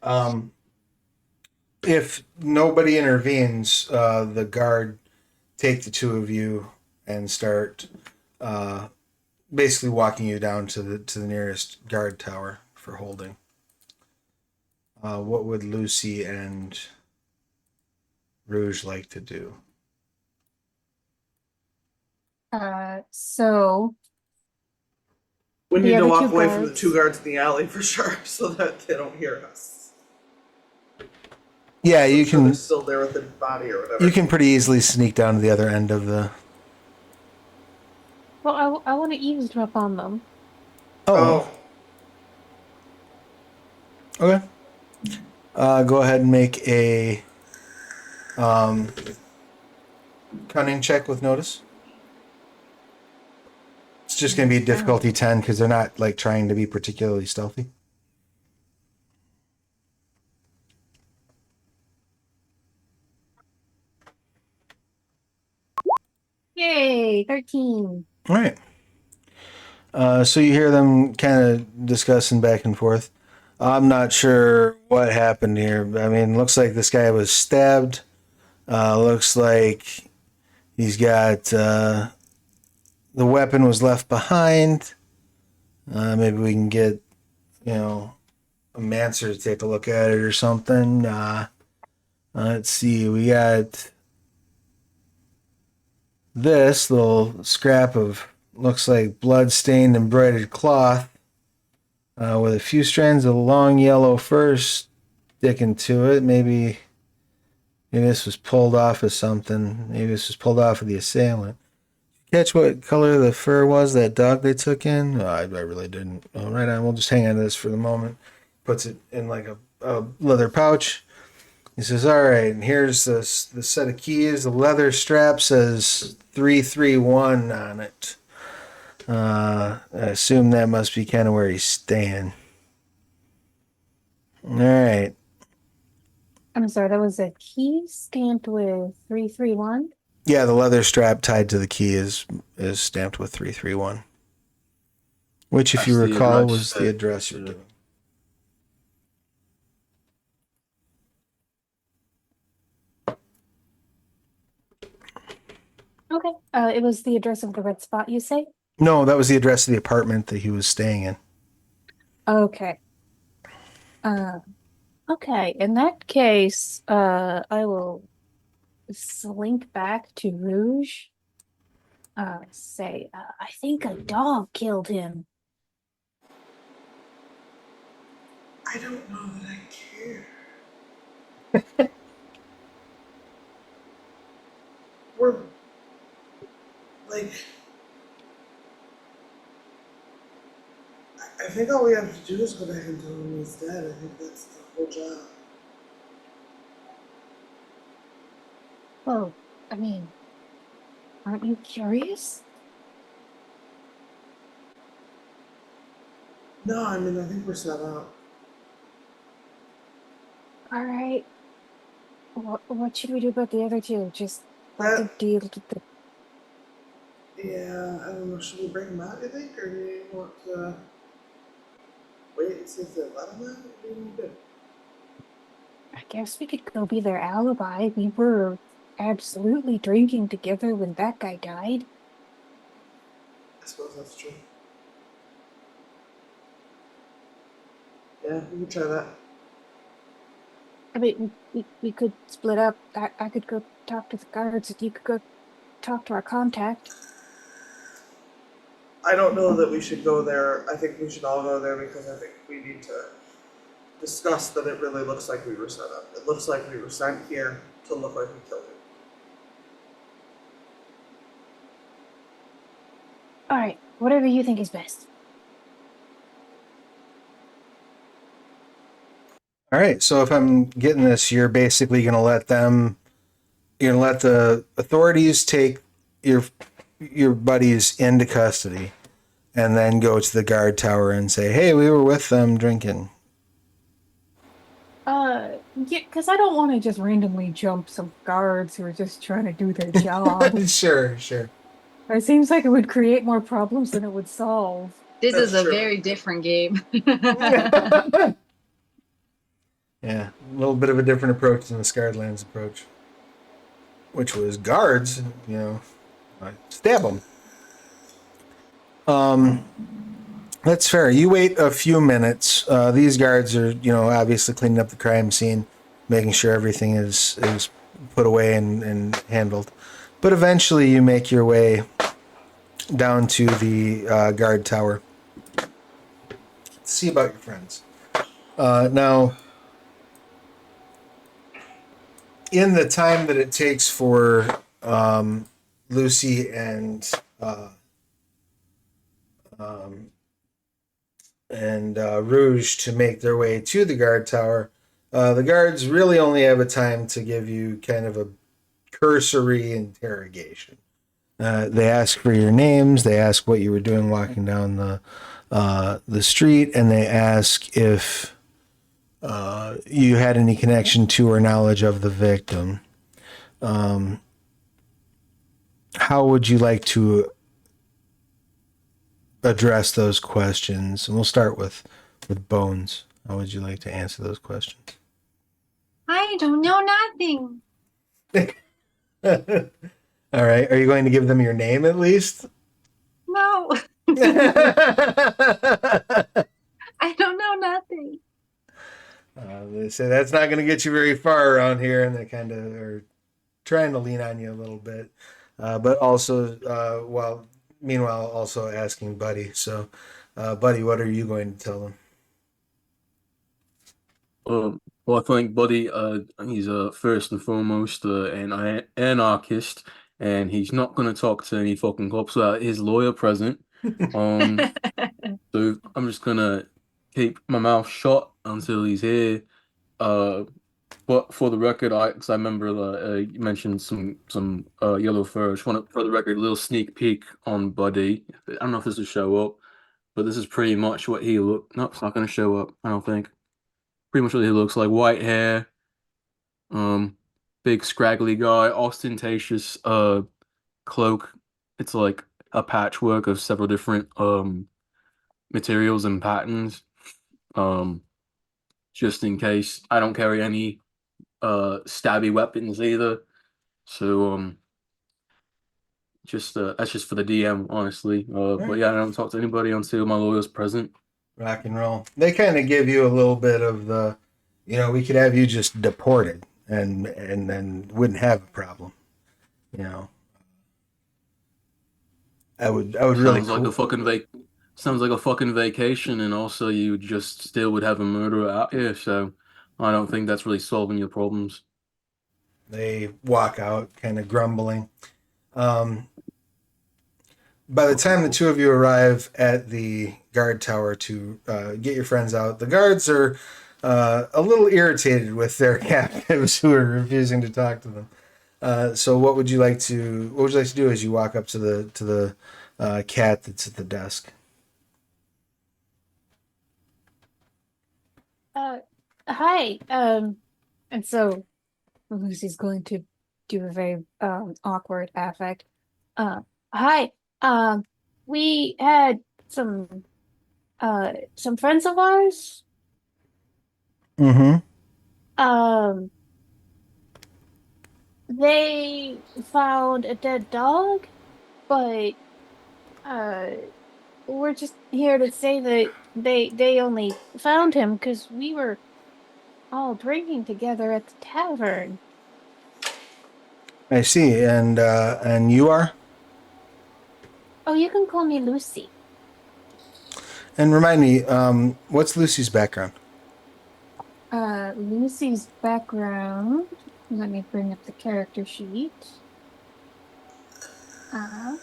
If nobody intervenes, the guard take the two of you and start basically walking you down to the nearest guard tower for holding. What would Lucy and Rouge like to do? So We The need to other walk two away from the guards. two guards in the alley for sure, so that they don't hear us. Yeah, you I'm sure they're can. still there with the body or whatever. You can pretty easily sneak down to the other end of the. Well, I want to eavesdrop on them. Oh, okay. Go ahead and make a cunning check with notice. It's just going to be difficulty 10 because they're not like trying to be particularly stealthy. Yay, 13. All right. So you hear them kind of discussing back and forth. I'm not sure what happened here. I mean, looks like this guy was stabbed. Looks like he's got the weapon was left behind. Maybe we can get, a Mancer to take a look at it or something. Let's see. We got this little scrap of looks like blood-stained embroidered cloth with a few strands of long yellow fur sticking to it. Maybe this was pulled off of something. Maybe this was pulled off of the assailant. Catch what color the fur was that dog they took in? Oh, I really didn't. Oh, right on. We'll just hang on to this for the moment. Puts it in like a leather pouch. He says, all right, and here's the set of keys. The leather strap says 331 on it. I assume that must be kind of where he's staying. All right. I'm sorry, that was a key stamped with 331. Yeah, the leather strap tied to the key is stamped with 331, which, if That's you the recall, address was the that- address you're given. Okay. It was the address of the red spot, you say? No, that was the address of the apartment that he was staying in. Okay. Uh, okay. In that case, I will slink back to Rouge. Say, I think a dog killed him. I don't know that I care. We're like, I think all we have to do is go back and tell him he's dead. I think that's the whole job. Well, I mean, aren't you curious? No, I mean, I think we're set up. All right. What should we do about the other two? Just let them That, deal with the. yeah, I don't know. Should we bring him out, you think? Or do you want to wait and see if they let him out? What do you want to do? I guess we could go be their alibi. We were absolutely drinking together when that guy died. I suppose that's true. Yeah, we can try that. I mean, we could split up. I could go talk to the guards, and you could go talk to our contact. I don't know that we should go there. I think we should all go there because I think we need to discuss that it really looks like we were set up. It looks like we were sent here to look like we killed him. All right, whatever you think is best. All right, so if I'm getting this, you're basically going to let the authorities take your buddies into custody, and then go to the guard tower and say, "Hey, we were with them drinking." Yeah, because I don't want to just randomly jump some guards who are just trying to do their job. Sure. It seems like it would create more problems than it would solve. This That's is a true. very different game. Yeah, a little bit of a different approach than the Scarred Lands approach, which was guards, stab them. That's fair. You wait a few minutes. These guards are, obviously cleaning up the crime scene, making sure everything is put away and handled. But eventually, you make your way down to the guard tower. See about your friends. Now, in the time that it takes for Lucy and Rouge to make their way to the guard tower, the guards really only have a time to give you kind of a cursory interrogation. They ask for your names. They ask what you were doing walking down the street, and they ask if you had any connection to or knowledge of the victim. How would you like to address those questions? And we'll start with Bones. How would you like to answer those questions? I don't know nothing. All right. Are you going to give them your name at least? No, They I don't know nothing. say that's not going to get you very far around here, and they kind of are trying to lean on you a little bit, but also, meanwhile, also asking Buddy. So, Buddy, what are you going to tell them? Well, I think Buddy, he's first and foremost an anarchist, and he's not gonna talk to any fucking cops without his lawyer present. So I'm just gonna keep my mouth shut until he's here. But for the record, because I remember you mentioned some yellow fur. I just want to, for the record, a little sneak peek on Buddy. I don't know if this will show up, but this is pretty much what he look. No, it's not gonna show up. I don't think. Pretty much what he looks like. White hair, big scraggly guy, ostentatious cloak. It's like a patchwork of several different materials and patterns. Um, just in case. I don't carry any stabby weapons either. So just that's just for the DM, honestly. But Right. yeah, I don't talk to anybody until my lawyer's present. Rock and roll. They kind of give you a little bit of the, we could have you just deported and then wouldn't have a problem. You know, I would really Sounds like a fucking sounds like a fucking vacation, and also you just still would have a murderer out here, so I don't think that's really solving your problems. They walk out, kind of grumbling. Um, by the time the two of you arrive at the guard tower to get your friends out, the guards are a little irritated with their captives who are refusing to talk to them. So what would you like to do as you walk up to the cat that's at the desk? Hi. And so Lucy's going to do a very awkward affect. Uh, Hi. We had some friends of ours. Mm-hmm. Um, they found a dead dog, but uh, we're just here to say that they only found him because we were all drinking together at the tavern. I see. And you are? Oh, you can call me Lucy. And remind me, what's Lucy's background? Lucy's background. Let me bring up the character sheet. Uh,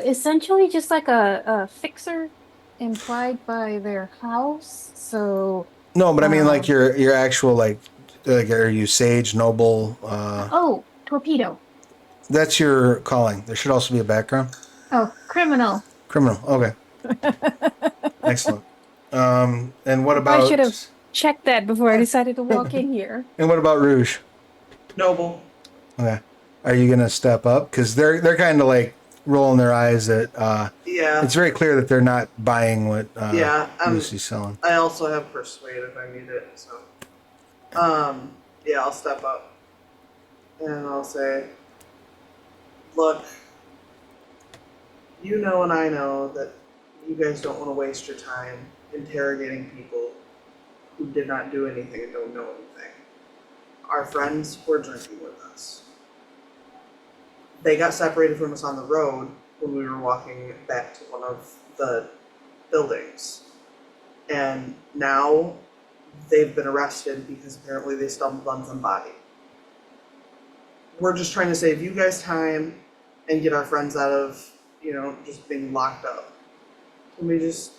Essentially just like a fixer implied by their house. So, No, but I mean like um, your actual like are you sage, noble? oh, torpedo. That's your calling. There should also be a background. Oh, criminal. Criminal. Okay. Excellent. And what I should have about checked that before I decided to walk in here. Rouge? Noble. Okay. Are you gonna step up? Because they're kind of like rolling their eyes at. Yeah. It's very clear that they're not buying what Yeah. Lucy's selling. I also have persuade if I need it. So, yeah, I'll step up and I'll say, "Look, you know, and I know that you guys don't want to waste your time interrogating people who did not do anything and don't know anything. Our friends were drinking with us. They got separated from us on the road when we were walking back to one of the buildings. And now they've been arrested because apparently they stumbled on some body. We're just trying to save you guys time and get our friends out of, just being locked up. Can we just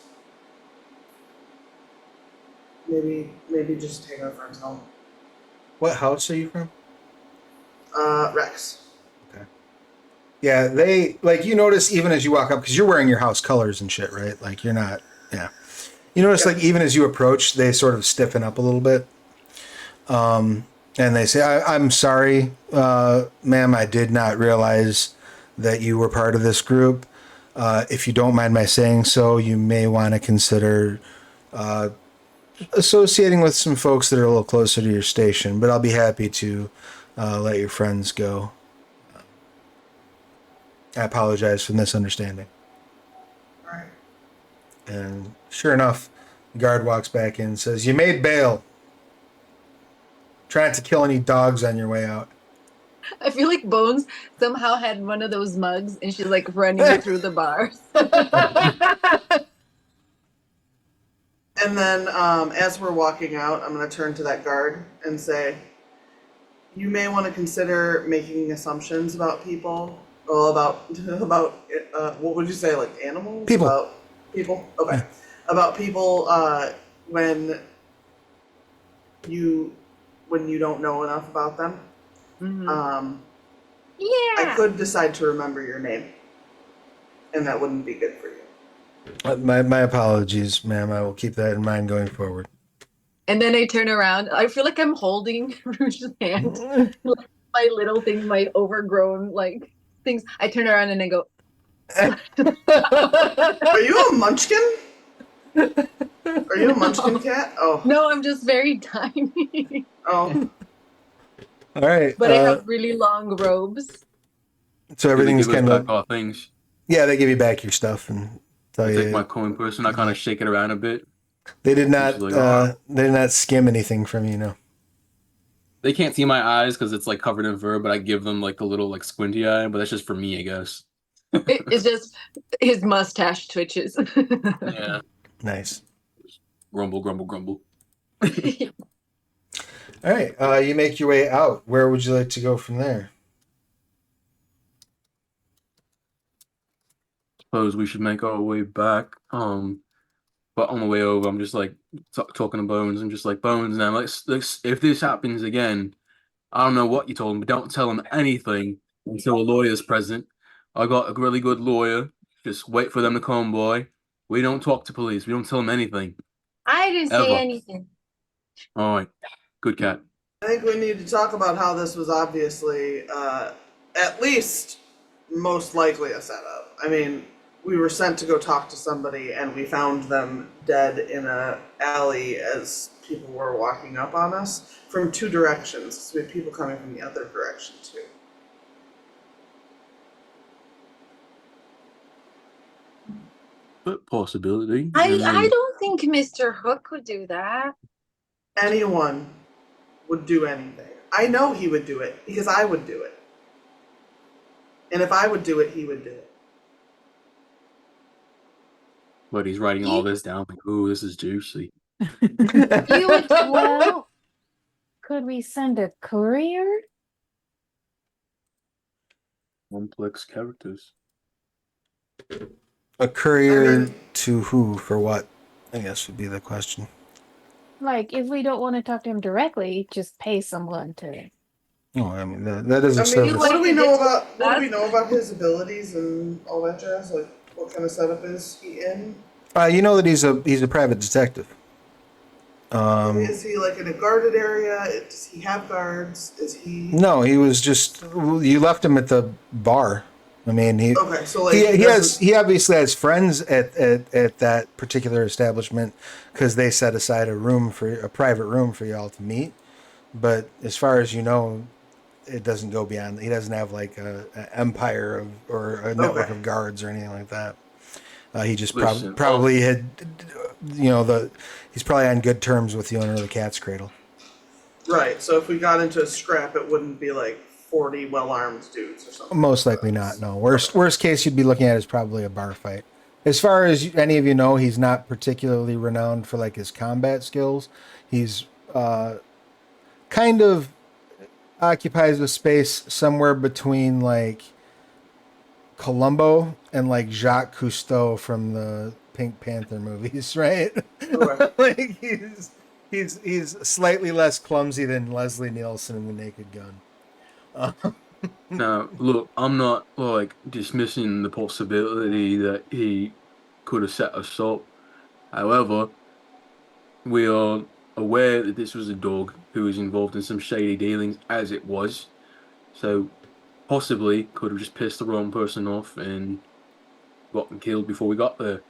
maybe just take our friends home? What house are you from? Rex. Yeah, they you notice even as you walk up because you're wearing your house colors and shit, right? Like you're not. Yeah. You notice Yep. even as you approach, they sort of stiffen up a little bit. And they say, I'm sorry, ma'am, I did not realize that you were part of this group. If you don't mind my saying so, you may want to consider associating with some folks that are a little closer to your station, but I'll be happy to let your friends go. I apologize for the misunderstanding. All right. And sure enough, the guard walks back in and says, you made bail. Try not to kill any dogs on your way out. I feel like Bones somehow had one of those mugs and she's like running through the bars. And then as we're walking out, I'm going to turn to that guard and say, you may want to consider making assumptions about people. Well, about what would you say, like animals? People. About people? Okay. Yeah. About people when you don't know enough about them. Mhm. I could decide to remember your name, and that wouldn't be good for you. My apologies, ma'am. I will keep that in mind going forward. And then I turn around. I feel like I'm holding Rouge's hand. Like my little thing, my overgrown like things. I turn around and I go, Are you a munchkin? Are you a munchkin no, cat? Oh, no, I'm just very tiny. oh. All right. But I have really long robes. So Do they everything's give us kind back of our things? yeah. They give you back your stuff and tell I take my you coin purse and I kind of shake it around a bit. they did Just not like, "Ah." they did not skim anything from you. No. They can't see my eyes because it's like covered in fur, but I give them like a little like squinty eye, but that's just for me, I guess. It's just his mustache twitches. Yeah. Nice. Grumble, grumble, grumble. All right. You make your way out. Where would you like to go from there? Suppose we should make our way back. But on the way over, I'm just like talking to Bones. I'm just like, Bones, now let's if this happens again, I don't know what you told him, but don't tell him anything until a lawyer's present. I got a really good lawyer. Just wait for them to come, boy. We don't talk to police. We don't tell them anything. I didn't say Ever. anything. All right. Good cat. I think we need to talk about how this was obviously, at least, most likely a setup. I mean, we were sent to go talk to somebody, and we found them dead in a alley as people were walking up on us from two directions. So we had people coming from the other direction too. But possibility. I And then don't think Mr. Hook would do that. Anyone would do anything. I know he would do it because I would do it. And if I would do it, he would do it. but he's writing all this down. Like, ooh, this is juicy. You would Well, could we send a courier? Complex characters. A courier I mean- to who for what? I guess would be the question. Like, if we don't want to talk to him directly, just pay someone to. Oh, I mean that is a I mean, service. what do we know about That's- his abilities and all that jazz? Like, what kind of setup is he in? You know that he's a private detective. Is he like in a guarded area? Does he have guards? Is he No, he was just you left him at the bar. I mean, okay? So like he obviously has friends at that particular establishment because they set aside a private room for y'all to meet. But as far as you know, it doesn't go beyond. He doesn't have like an empire or a network Okay. of guards or anything like that. He just Listen, probably had, he's probably on good terms with the owner of the Cat's Cradle. right. So if we got into a scrap, it wouldn't be like 40 well-armed dudes or something. Most likely not. No. Worst case you'd be looking at is probably a bar fight. As far as any of you know, he's not particularly renowned for like his combat skills. He's kind of occupies a space somewhere between like Columbo and like Jacques Cousteau from the Pink Panther movies, right? Okay. Like he's slightly less clumsy than Leslie Nielsen in The Naked Gun. Now, look, I'm not like dismissing the possibility that he could have set us up. However, we are aware that this was a dog who was involved in some shady dealings, as it was. So, possibly could have just pissed the wrong person off and gotten killed before we got there.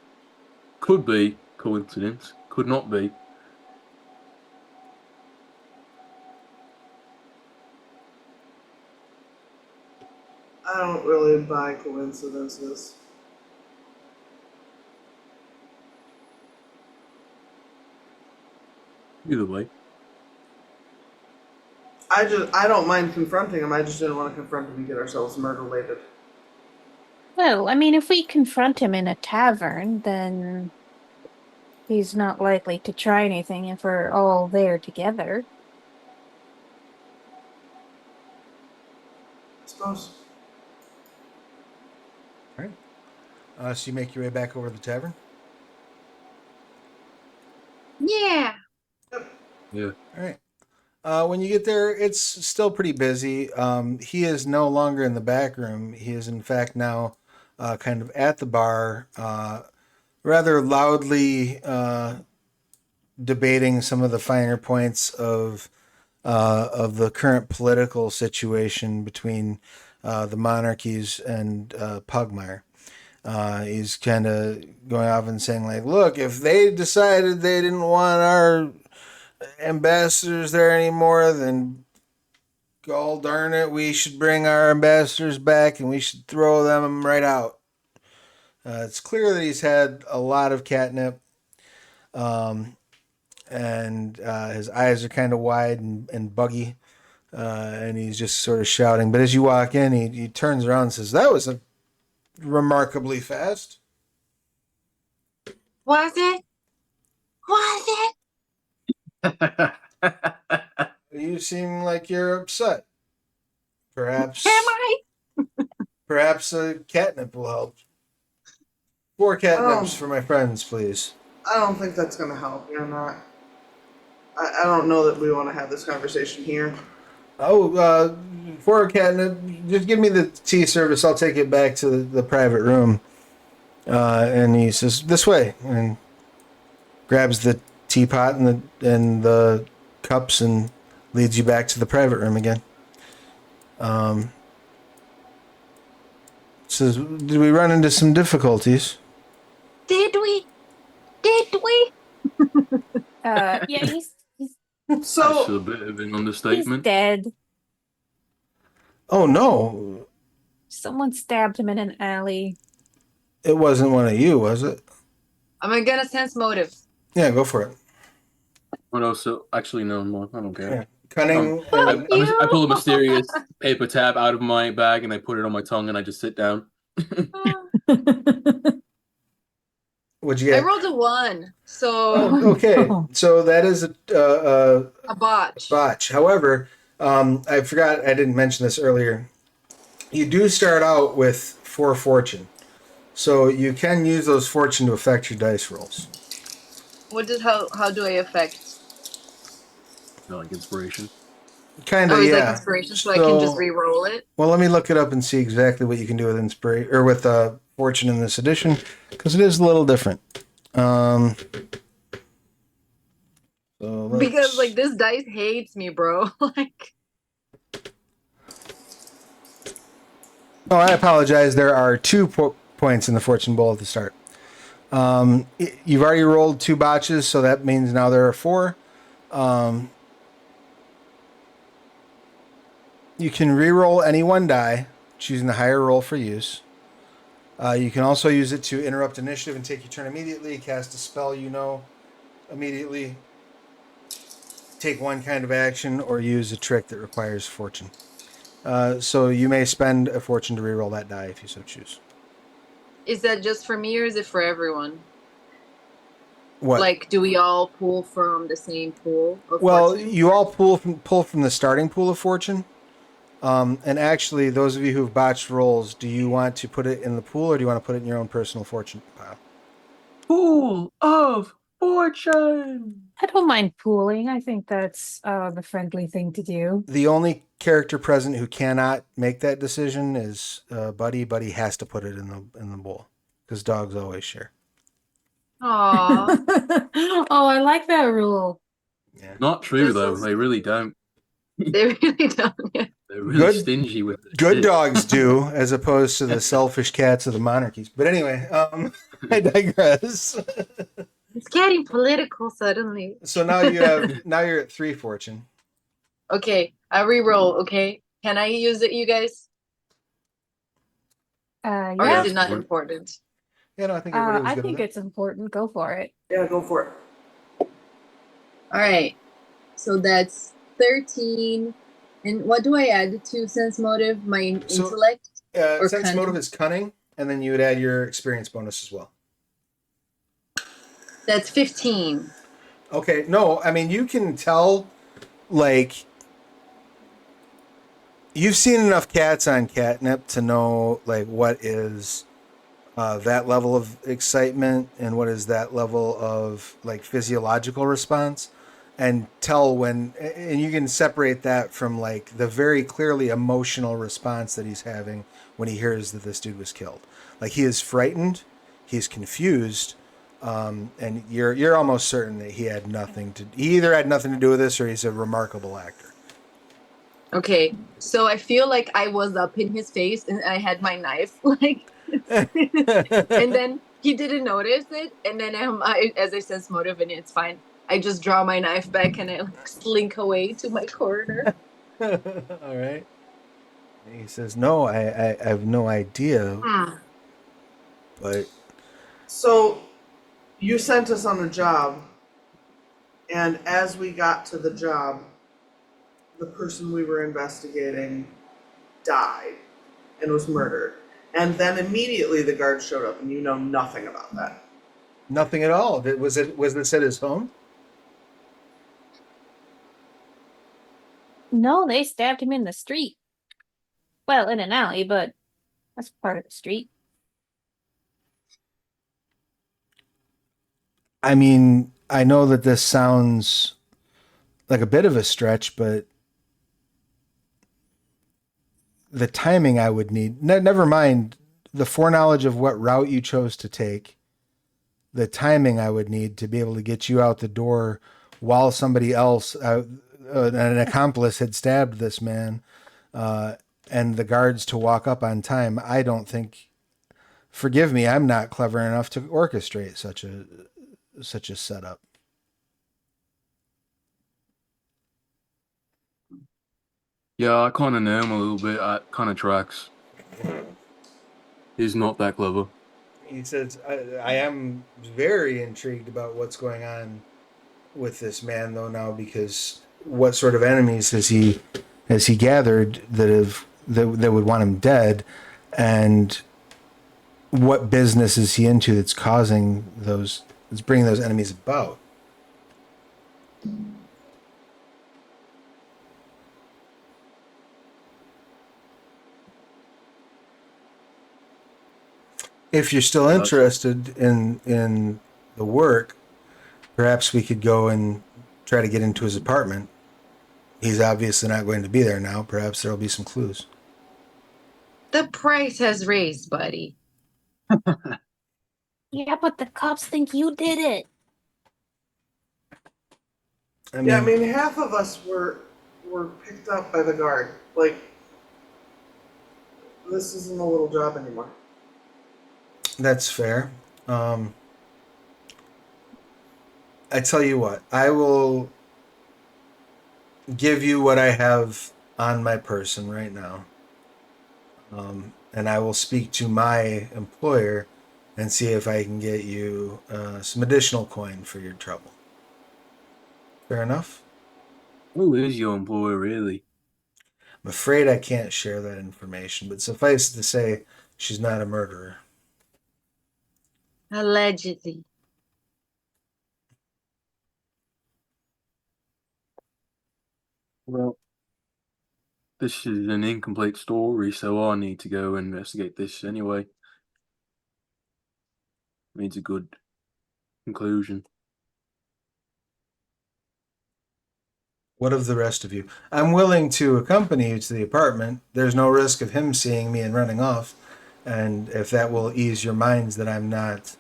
Could be coincidence. Could not be. I don't really buy coincidences. Either way. I don't mind confronting him. I just didn't want to confront him and get ourselves murder-lated. Well, I mean, if we confront him in a tavern, then he's not likely to try anything if we're all there together. I suppose. All right. So you make your way back over to the tavern. Yeah. Yeah. All right. When you get there, it's still pretty busy. He is no longer in the back room. He is, in fact, now kind of at the bar, rather loudly debating some of the finer points of the current political situation between the monarchies and Pugmire. He's kind of going off and saying, like, look, if they decided they didn't want our ambassadors there anymore, then gall darn it, we should bring our ambassadors back and we should throw them right out. It's clear that he's had a lot of catnip, and his eyes are kind of wide and buggy, and he's just sort of shouting. But as you walk in, he turns around and says, that was a remarkably fast. Was it? Was it? You seem like you're upset. Perhaps Am I? perhaps a catnip will help. 4 catnips for my friends, please. I don't think that's gonna help. You're not. I don't know that we want to have this conversation here. Oh, 4 catnip. Just give me the tea service. I'll take it back to the private room. And he says, "This way," and grabs the teapot and the cups and leads you back to the private room again. Says, "Did we run into some difficulties?" Did we? Did we? Yeah, he's So That's a bit of an he's understatement. dead. Oh no, Someone stabbed him in an alley. it wasn't one of you, was it? I'm gonna sense motive. Yeah, go for it. Oh no, so actually no, I don't care. Yeah. Cunning. I, I pull a mysterious paper tab out of my bag and I put it on my tongue and I just sit down. What'd you I get? rolled a 1, so Oh, okay, so that is a a botch. botch. However, I forgot I didn't mention this earlier. You do start out with 4 fortune, so you can use those fortune to affect your dice rolls. How do I affect? Like inspiration. Kind Oh, of, it's like yeah. inspiration, so I can just So- re-roll it. Well, let me look it up and see exactly what you can do with inspiration or with fortune in this edition, because it is a little different. So Because let's- like this dice hates me, bro. Like Oh, I apologize. There are 2 points in the fortune bowl at the start. You've already rolled 2 botches, so that means now there are 4. You can re-roll any 1 die, choosing the higher roll for use. You can also use it to interrupt initiative and take your turn immediately, cast a spell you know immediately, take 1 kind of action, or use a trick that requires fortune. So you may spend a fortune to re-roll that die if you so choose. is that just for me or is it for everyone? What? Like, do we all pull from the same pool of Well, fortune? you all pull from the starting pool of fortune. And actually, those of you who've botched rolls, do you want to put it in the pool or do you want to put it in your own personal fortune pile? Pool of fortune. I don't mind pooling. I think that's the friendly thing to do. The only character present who cannot make that decision is Buddy. Buddy has to put it in the bowl because dogs always share. Aw. Oh, I like that rule. Yeah. Not true This though. is- They really don't. They really don't. Yeah. They're really Good- stingy with it. Good dogs do, as opposed to the selfish cats of the monarchies. But anyway, I digress. It's getting political suddenly. So now you're at 3 fortune. Okay, I re-roll. Okay, can I use it, you guys? Or Yeah. is it not Sure. important? Yeah, no, I think everybody was I good think with it's important. Go for it. yeah, go for it. All right, so that's 13. And what do I add to sense motive? My So- intellect? that. Or Sense cunning. motive is cunning, and then you would add your experience bonus as well. That's 15. Okay, no, I mean you can tell, like, you've seen enough cats on catnip to know like what is that level of excitement and what is that level of like physiological response, and tell when, and you can separate that from like the very clearly emotional response that he's having when he hears that this dude was killed. Like he is frightened, he's confused, and you're almost certain that he either had nothing to do with this or he's a remarkable actor. Okay, so I feel like I was up in his face and I had my knife, like, and then he didn't notice it, and then as I sense motive, and it's fine. I just draw my knife back and I like slink away to my corner. All right. And he says, "No, I have no idea, but So you sent us on a job, and as we got to the job, the person we were investigating died and was murdered. And then immediately the guards showed up, and you know nothing about that. nothing at all. Was this at his home? No, they stabbed him in the street. Well, in an alley, but that's part of the street. I mean, I know that this sounds like a bit of a stretch, but the timing I would need, never mind the foreknowledge of what route you chose to take, the timing I would need to be able to get you out the door while somebody else, an accomplice, had stabbed this man, and the guards to walk up on time. I don't think, forgive me, I'm not clever enough to orchestrate such a setup. Yeah, I kind of know him a little bit. That kind of tracks. He's not that clever. He says, I am very intrigued about what's going on with this man, though, now, because what sort of enemies has he gathered that would want him dead, and what business is he into that's bringing those enemies about? If you're still interested in the work, perhaps we could go and try to get into his apartment. He's obviously not going to be there now. Perhaps there'll be some clues. The price has raised, buddy. Yeah, but the cops think you did it. I mean, half of us were picked up by the guard. Like, this isn't a little job anymore. That's fair. I tell you what, I will give you what I have on my person right now. And I will speak to my employer and see if I can get you some additional coin for your trouble. Fair enough? Who is your employer, really? I'm afraid I can't share that information, but suffice to say, she's not a murderer. Allegedly. Well, this is an incomplete story, so I need to go investigate this anyway. Needs a good conclusion. What of the rest of you? I'm willing to accompany you to the apartment. There's no risk of him seeing me and running off. And if that will ease your minds that I'm not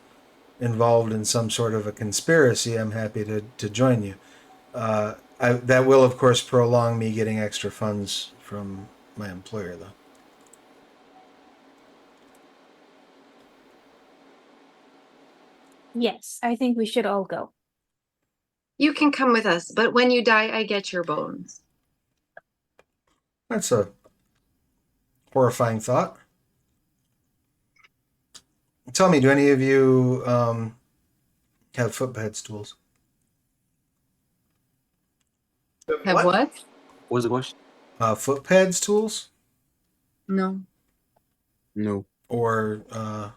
involved in some sort of a conspiracy, I'm happy to join you. That will, of course, prolong me getting extra funds from my employer, though. Yes, I think we should all go. You can come with us, but when you die, I get your bones. That's a horrifying thought. Tell me, do any of you have footpad tools? Have what? What was the question? Footpads tools? No. No. Or I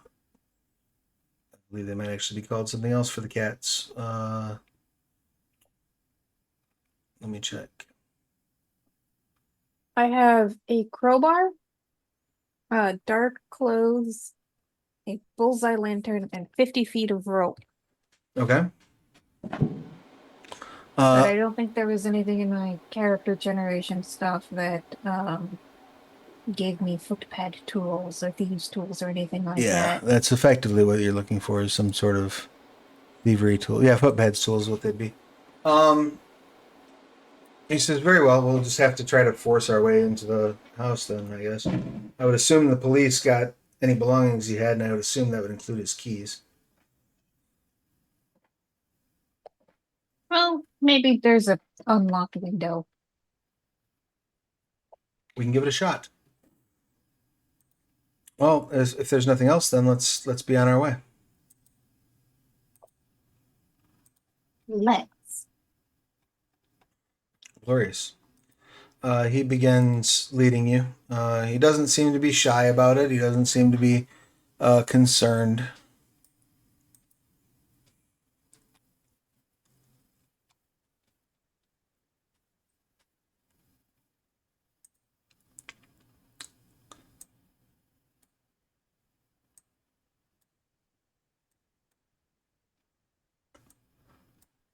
believe they might actually be called something else for the cats. Let me check. I have a crowbar, dark clothes, a bullseye lantern, and 50 feet of rope. Okay. But I don't think there was anything in my character generation stuff that gave me footpad tools or thieves tools or anything like yeah, that. that's effectively what you're looking for, is some sort of Thievery tool. Yeah, footpads tool is what they'd be. He says, very well, we'll just have to try to force our way into the house then, I guess. I would assume the police got any belongings he had, and I would assume that would include his keys. Well, maybe there's a unlocked window. We can give it a shot. Well, if there's nothing else, then let's be on our way. Let's. Glorious. He begins leading you. He doesn't seem to be shy about it. He doesn't seem to be concerned.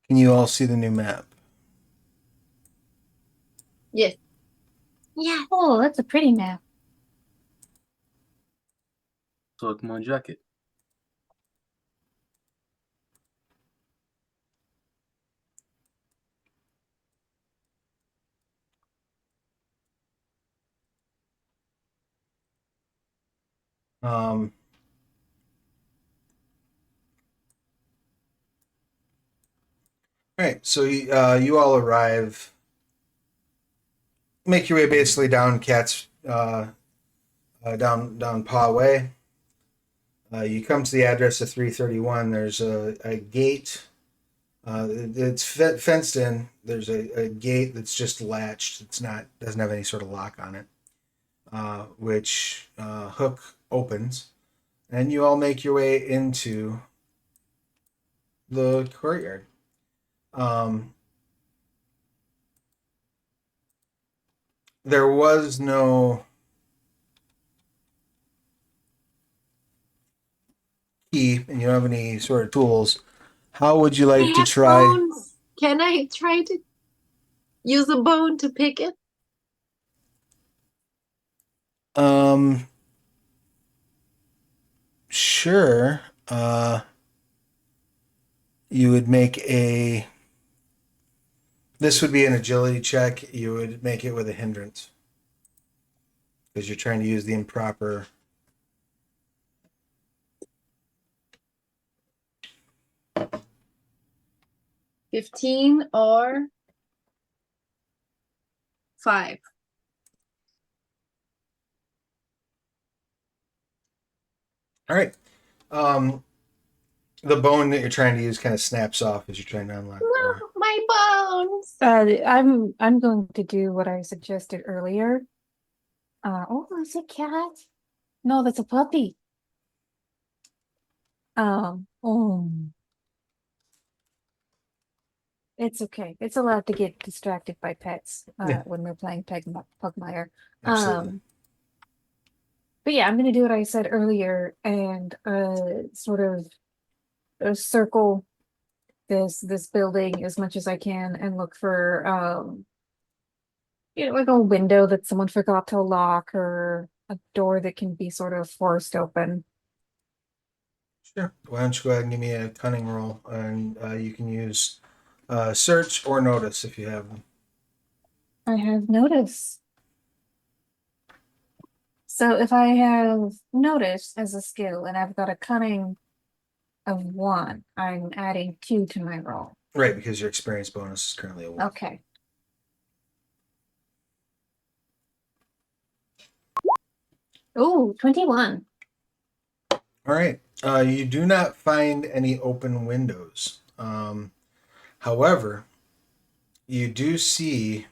Can you all see the new map? Yes. Yeah. Oh, that's a pretty map. Took my jacket. Um, right. So you all arrive. Make your way basically down Cat's down Paw Way. You come to the address of 331. There's a gate. It's fenced in. There's a gate that's just latched. It's not doesn't have any sort of lock on it, which Hook opens, and you all make your way into the courtyard. There was no key, and you don't have any sort of tools. How would you like to try? Bones. Can I try to use a bone to pick it? Sure. You would make this would be an agility check. You would make it with a hindrance because you're trying to use the improper. $15 or 5. All right. The bone that you're trying to use kind of snaps off as you're trying to unlock the door. No, my bones. I'm going to do what I suggested earlier. Oh, it's a cat. No, that's a puppy. Oh, it's okay. It's allowed to get distracted by pets Yeah. when we're playing Pugmire. Absolutely. But yeah, I'm gonna do what I said earlier and sort of circle this building as much as I can and look for like a window that someone forgot to lock or a door that can be sort of forced open. Sure. Why don't you go ahead and give me a cunning roll, and you can use search or notice if you have them. I have notice. So if I have notice as a skill and I've got a cunning of 1, I'm adding 2 to my roll. Right, because your experience bonus is currently a 1. Okay. Oh, 21. All right. You do not find any open windows. However, you do see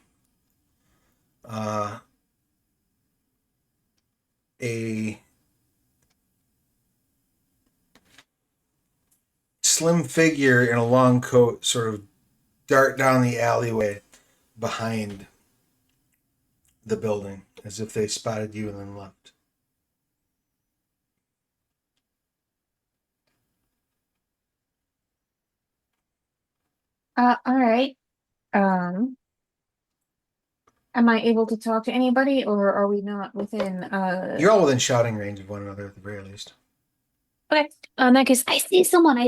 a slim figure in a long coat sort of dart down the alleyway behind the building as if they spotted you and then left. All right. Am I able to talk to anybody or are we not within You're all within shouting range of one another at the very least. Okay. In that case, I see someone.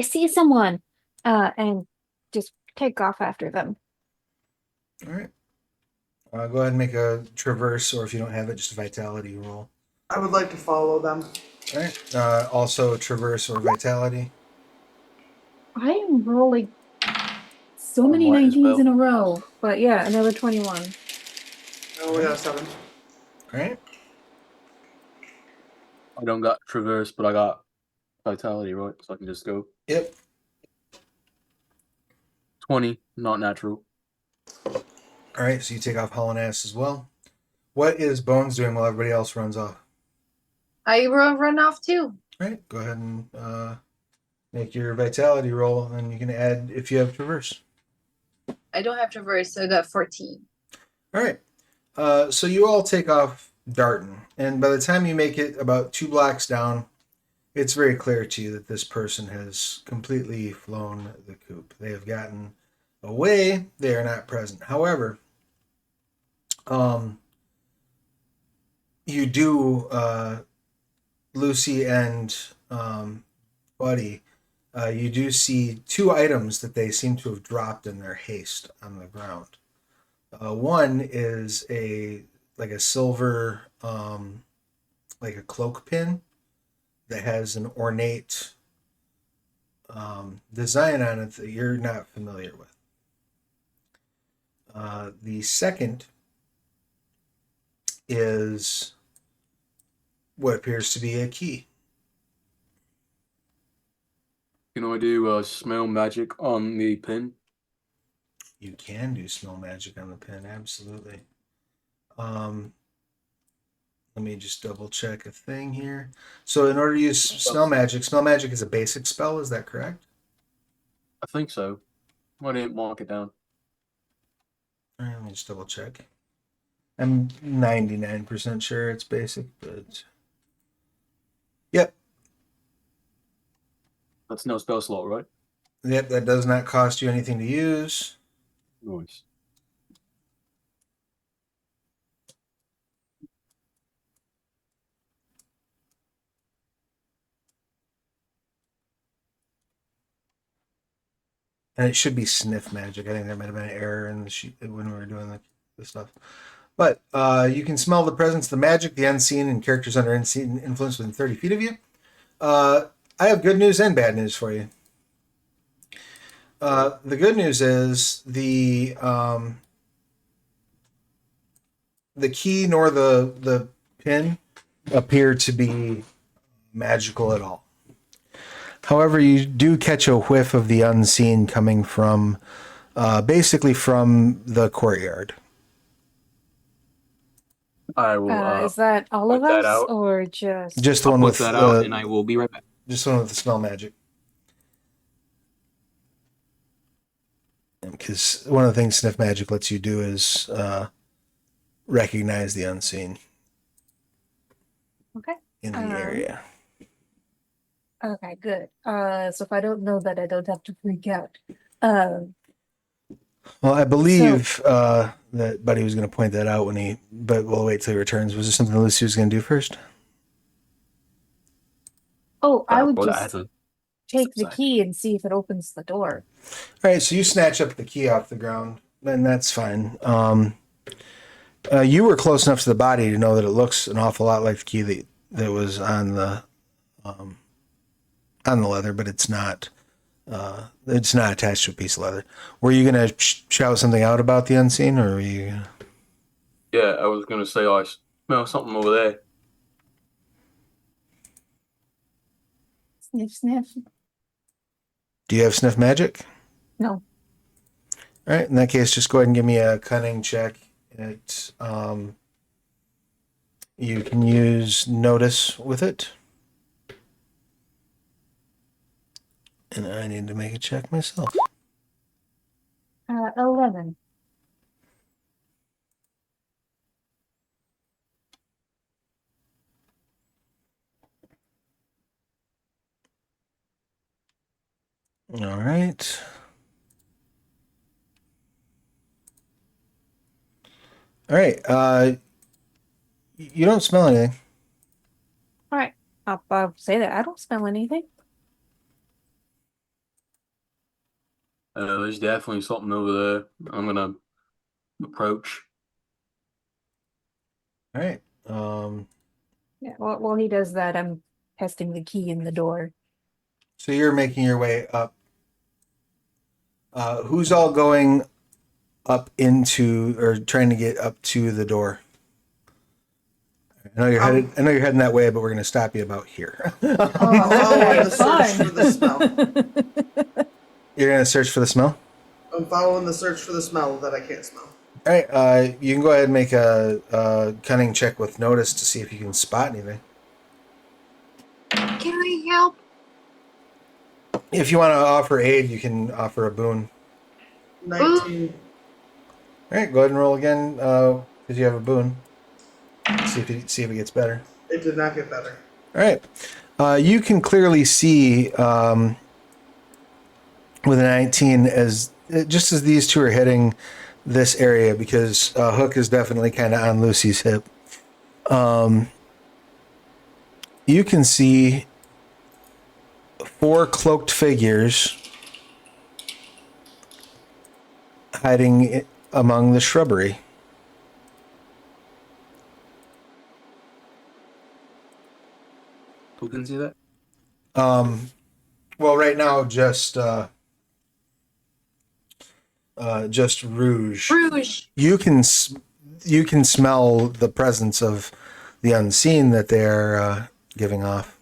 and just take off after them. All right. Go ahead and make a traverse, or if you don't have it, just a vitality roll. I would like to follow them. All right. Also traverse or vitality. I am rolling so I many might as 19s well. in a row. But yeah, another 21. Oh, we got 7. All right. I don't got traverse, but I got vitality, right? So I can just go Yep. 20, not natural. All right. So you take off hauling ass as well. What is Bones doing while everybody else runs off? I will run off too. All right. Go ahead and make your vitality roll, and you can add if you have traverse. I don't have traverse, so I got 14. All right. So you all take off darting, and by the time you make it about 2 blocks down, it's very clear to you that this person has completely flown the coop. They have gotten away. They are not present. However, you do, Lucy and Buddy, you do see 2 items that they seem to have dropped in their haste on the ground. One is a silver, like a cloak pin that has an ornate design on it that you're not familiar with. The second is what appears to be a key. Can I do smell magic on the pin? You can do smell magic on the pin, absolutely. Let me just double check a thing here. So in order to use smell magic is a basic spell, is that correct? I think so. I didn't mark it down. All right, let me just double check. I'm 99% sure it's basic, but yep. That's no spell slot, right? Yep, that does not cost you anything to use. Nice. And it should be sniff magic. I think there might have been an error in the sheet when we were doing the stuff. But you can smell the presence of the magic, the unseen, and characters under unseen influence within 30 feet of you. I have good news and bad news for you. The good news is the key nor the pin appear to be magical at all. However, you do catch a whiff of the unseen coming from basically from the courtyard. I will Is that all of point that us out. or just? Just the I'll one put with that out, and I will be right back. just the one with the smell magic. Because one of the things sniff magic lets you do is recognize the unseen Okay. in the area. Okay, good. So if I don't know that, I don't have to freak out. Well, I believe that Buddy was going to point that out but we'll wait till he returns. Was there something Lucy was going to do first? Oh, I would Well, that just has a take the side. key and see if it opens the door. All right, so you snatch up the key off the ground, and that's fine. You were close enough to the body to know that it looks an awful lot like the key that was on the leather, but it's not. It's not attached to a piece of leather. Were you gonna shout something out about the unseen, or were you gonna... Yeah, I was gonna say I smell something over there. Sniff, sniff. Do you have sniff magic? No. All right, in that case, just go ahead and give me a cunning check. You can use notice with it. And I need to make a check myself. 11. All right. All right. You don't smell anything. All right. I'll say that. I don't smell anything. There's definitely something over there. I'm gonna approach. All right. Yeah, while he does that, I'm testing the key in the door. So you're making your way up. Who's all going up into or trying to get up to the door? I know you're headed. I know you're heading that way, but we're going to stop you about here. following the search fine. for the smell. You're going to search for the smell. I'm following the search for the smell that I can't smell. All right. You can go ahead and make a cunning check with notice to see if you can spot anything. Can I help? If you want to offer aid, you can offer a boon. 19. All right. Go ahead and roll again because you have a boon. See if it gets better. It did not get better. All right. You can clearly see with a 19 as just as these two are hitting this area because Hook is definitely kind of on Lucy's hip. You can see 4 cloaked figures hiding among the shrubbery. Who can see that? Well, right now, just Rouge. Rouge. You can smell the presence of the unseen that they're giving off.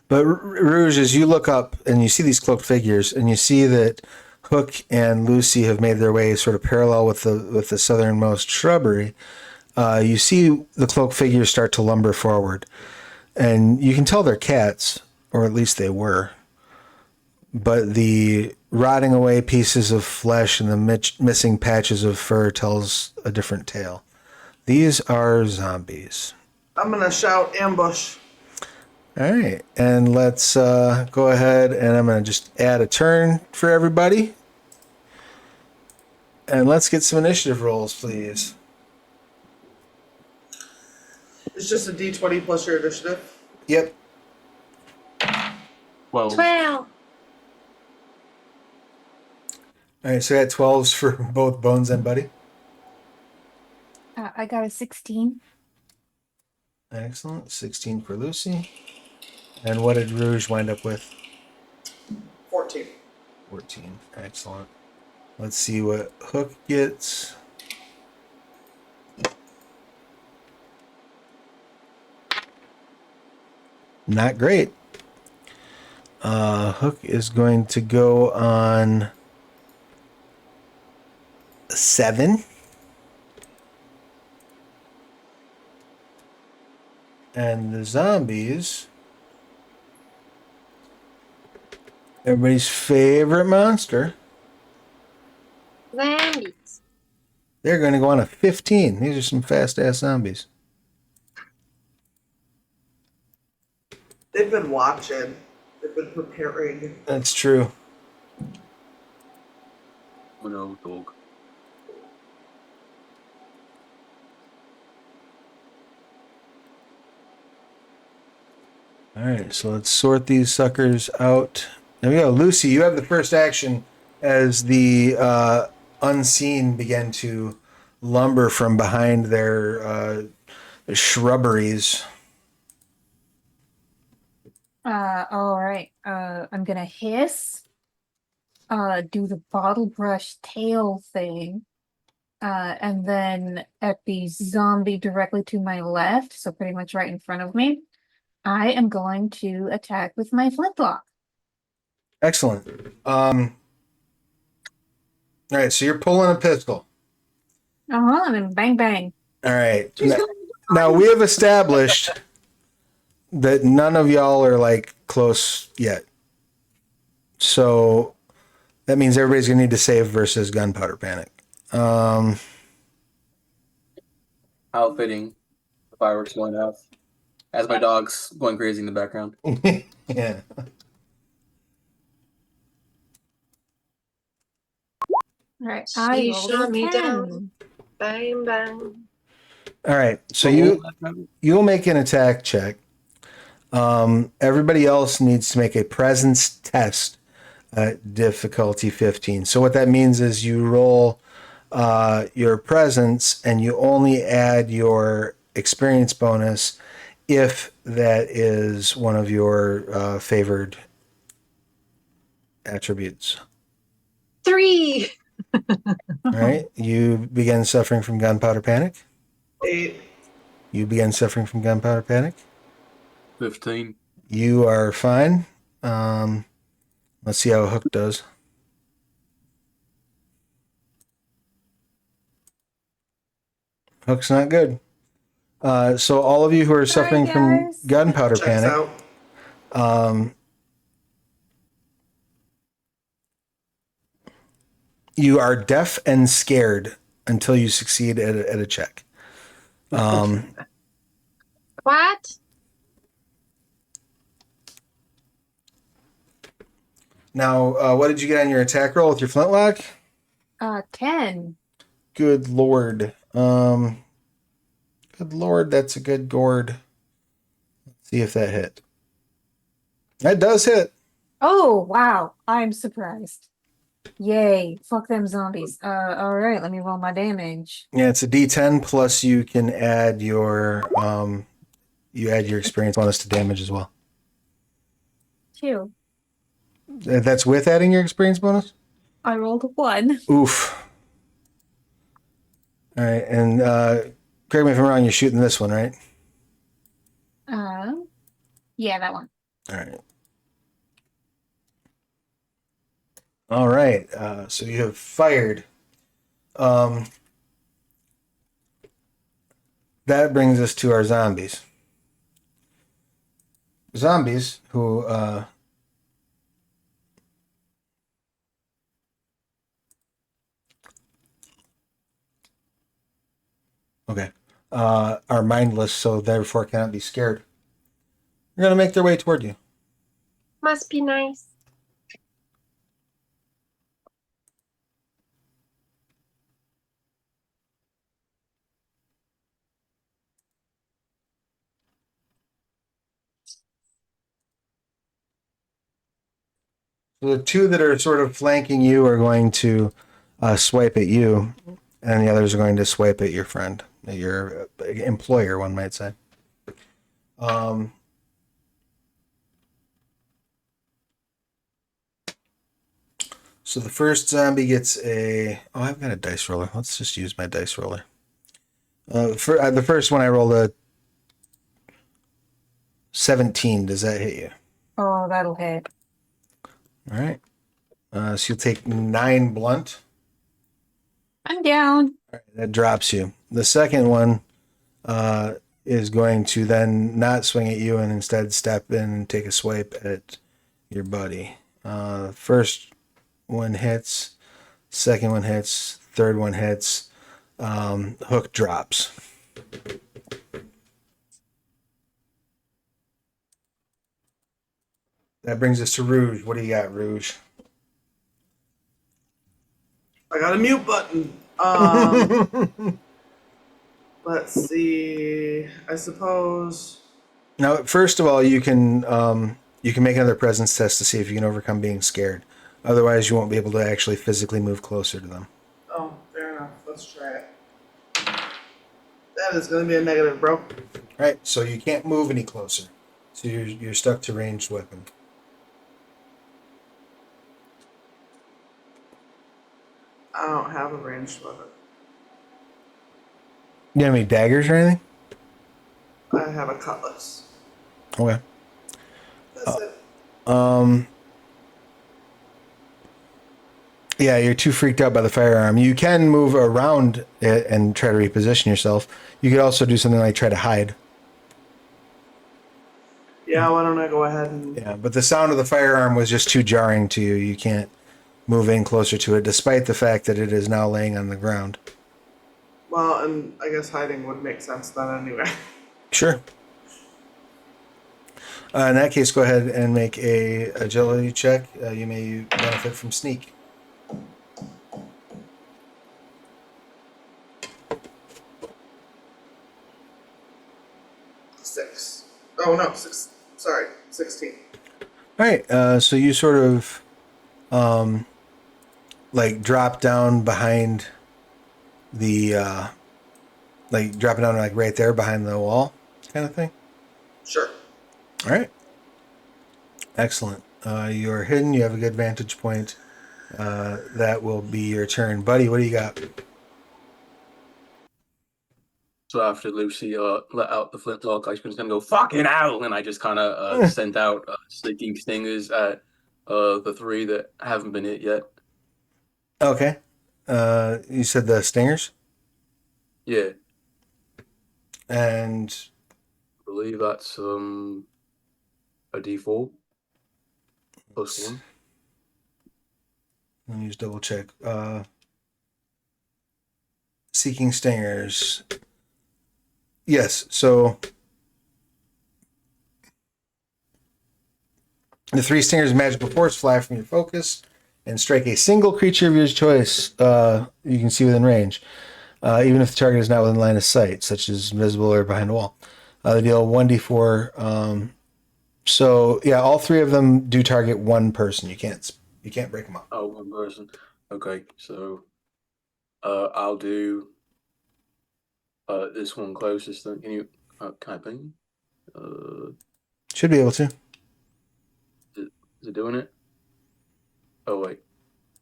But Rouge, as you look up and you see these cloaked figures, and you see that Hook and Lucy have made their way sort of parallel with the southernmost shrubbery, you see the cloaked figures start to lumber forward. And you can tell they're cats, or at least they were. But the rotting away pieces of flesh and the missing patches of fur tells a different tale. These are zombies. I'm going to shout ambush. All right. And let's go ahead and I'm going to just add a turn for everybody. And let's get some initiative rolls, please. It's just a d20 plus your initiative. Yep. 12. 12. All right. So I got 12s for both Bones and Buddy. I got a 16. Excellent. 16 for Lucy. And what did Rouge wind up with? 14. 14. Excellent. Let's see what Hook gets. Not great. Hook is going to go on 7. And the zombies, everybody's favorite monster, Zombies. they're going to go on a 15. These are some fast-ass zombies. They've been watching. They've been preparing. That's true. Oh no, dog. All right, so let's sort these suckers out. There we go. Lucy, you have the first action as the unseen begin to lumber from behind their shrubberies. All right. I'm gonna hiss. Do the bottle brush tail thing. And then at the zombie directly to my left, so pretty much right in front of me, I am going to attack with my flintlock. Excellent. All right, so you're pulling a pistol. And bang bang. All right. Now we have established that none of y'all are like close yet. So that means everybody's gonna need to save versus gunpowder panic. How fitting the fireworks going off. As my dog's going crazy in the background. Yeah. All right. She I rolled shot a me 10. down. Bang, bang. All right. So you'll make an attack check. Everybody else needs to make a presence test difficulty 15. So what that means is you roll your presence and you only add your experience bonus if that is one of your favored attributes. 3. All right. You begin suffering from gunpowder panic. 8. You begin suffering from gunpowder panic. 15. You are fine. Let's see how Hook does. Hook's not good. So all of you who are Sorry, suffering from guys. gunpowder Checks panic, out. you are deaf and scared until you succeed at a check. What? Now, what did you get on your attack roll with your flintlock? 10. Good lord. Good lord, that's a good gourd. Let's see if that hit. That does hit. Oh, wow. I'm surprised. Yay. Fuck them zombies. All right, let me roll my damage. Yeah, it's a D10 plus you can add your experience bonus to damage as well. 2. That's with adding your experience bonus? I rolled a 1. Oof. All right, and correct me if I'm wrong, you're shooting this one, right? Yeah, that one. All right. All right. So you have fired. That brings us to our zombies. Zombies who are mindless, so therefore cannot be scared. They're gonna make their way toward you. Must be nice. So the two that are sort of flanking you are going to swipe at you, and the others are going to swipe at your friend, your employer, one might say. So the first zombie gets a. Oh, I've got a dice roller. Let's just use my dice roller. For the first one, I rolled a 17. Does that hit you? Oh, that'll hit. All right. So you'll take 9 blunt. I'm down. That drops you. The second one is going to then not swing at you and instead step in and take a swipe at your buddy. First one hits, second one hits, third one hits. Hook drops. That brings us to Rouge. What do you got, Rouge? I got a mute button. Let's see. I suppose. Now, first of all, you can make another presence test to see if you can overcome being scared. Otherwise, you won't be able to actually physically move closer to them. Oh, fair enough. Let's try it. That is going to be a negative, bro. All right, so you can't move any closer. So you're stuck to ranged weapon. I don't have a ranged weapon. You have any daggers or anything? I have a cutlass. Okay. That's it. Yeah, you're too freaked out by the firearm. You can move around it and try to reposition yourself. You could also do something like try to hide. Yeah, why don't I go ahead and. Yeah, but the sound of the firearm was just too jarring to you. You can't move in closer to it, despite the fact that it is now laying on the ground. Well, and I guess hiding would make sense then anyway. Sure. In that case, go ahead and make a agility check. You may benefit from sneak. Six. Oh, no, 6. Sorry, 16. All right, so you sort of like drop down behind the like drop it down like right there behind the wall kind of thing? Sure. All right. Excellent. You are hidden. You have a good vantage point. That will be your turn. Buddy, what do you got? So after Lucy let out the flintlock, I was just gonna go fucking hell, and I just kind of sent out sticking stingers at the three that haven't been hit yet. Okay. You said the stingers? Yeah, And I believe that's a D4 plus one. let me just double check. Seeking stingers. Yes, so the 3 stingers magical force fly from your focus and strike a single creature of your choice you can see within range, even if the target is not within line of sight, such as invisible or behind a wall. They deal 1d4. So yeah, all 3 of them do target one person. You can't break them up. Oh, one person. Okay, so I'll do this one closest. Then can you can I ping? Should be able to. Is it doing it? Oh wait.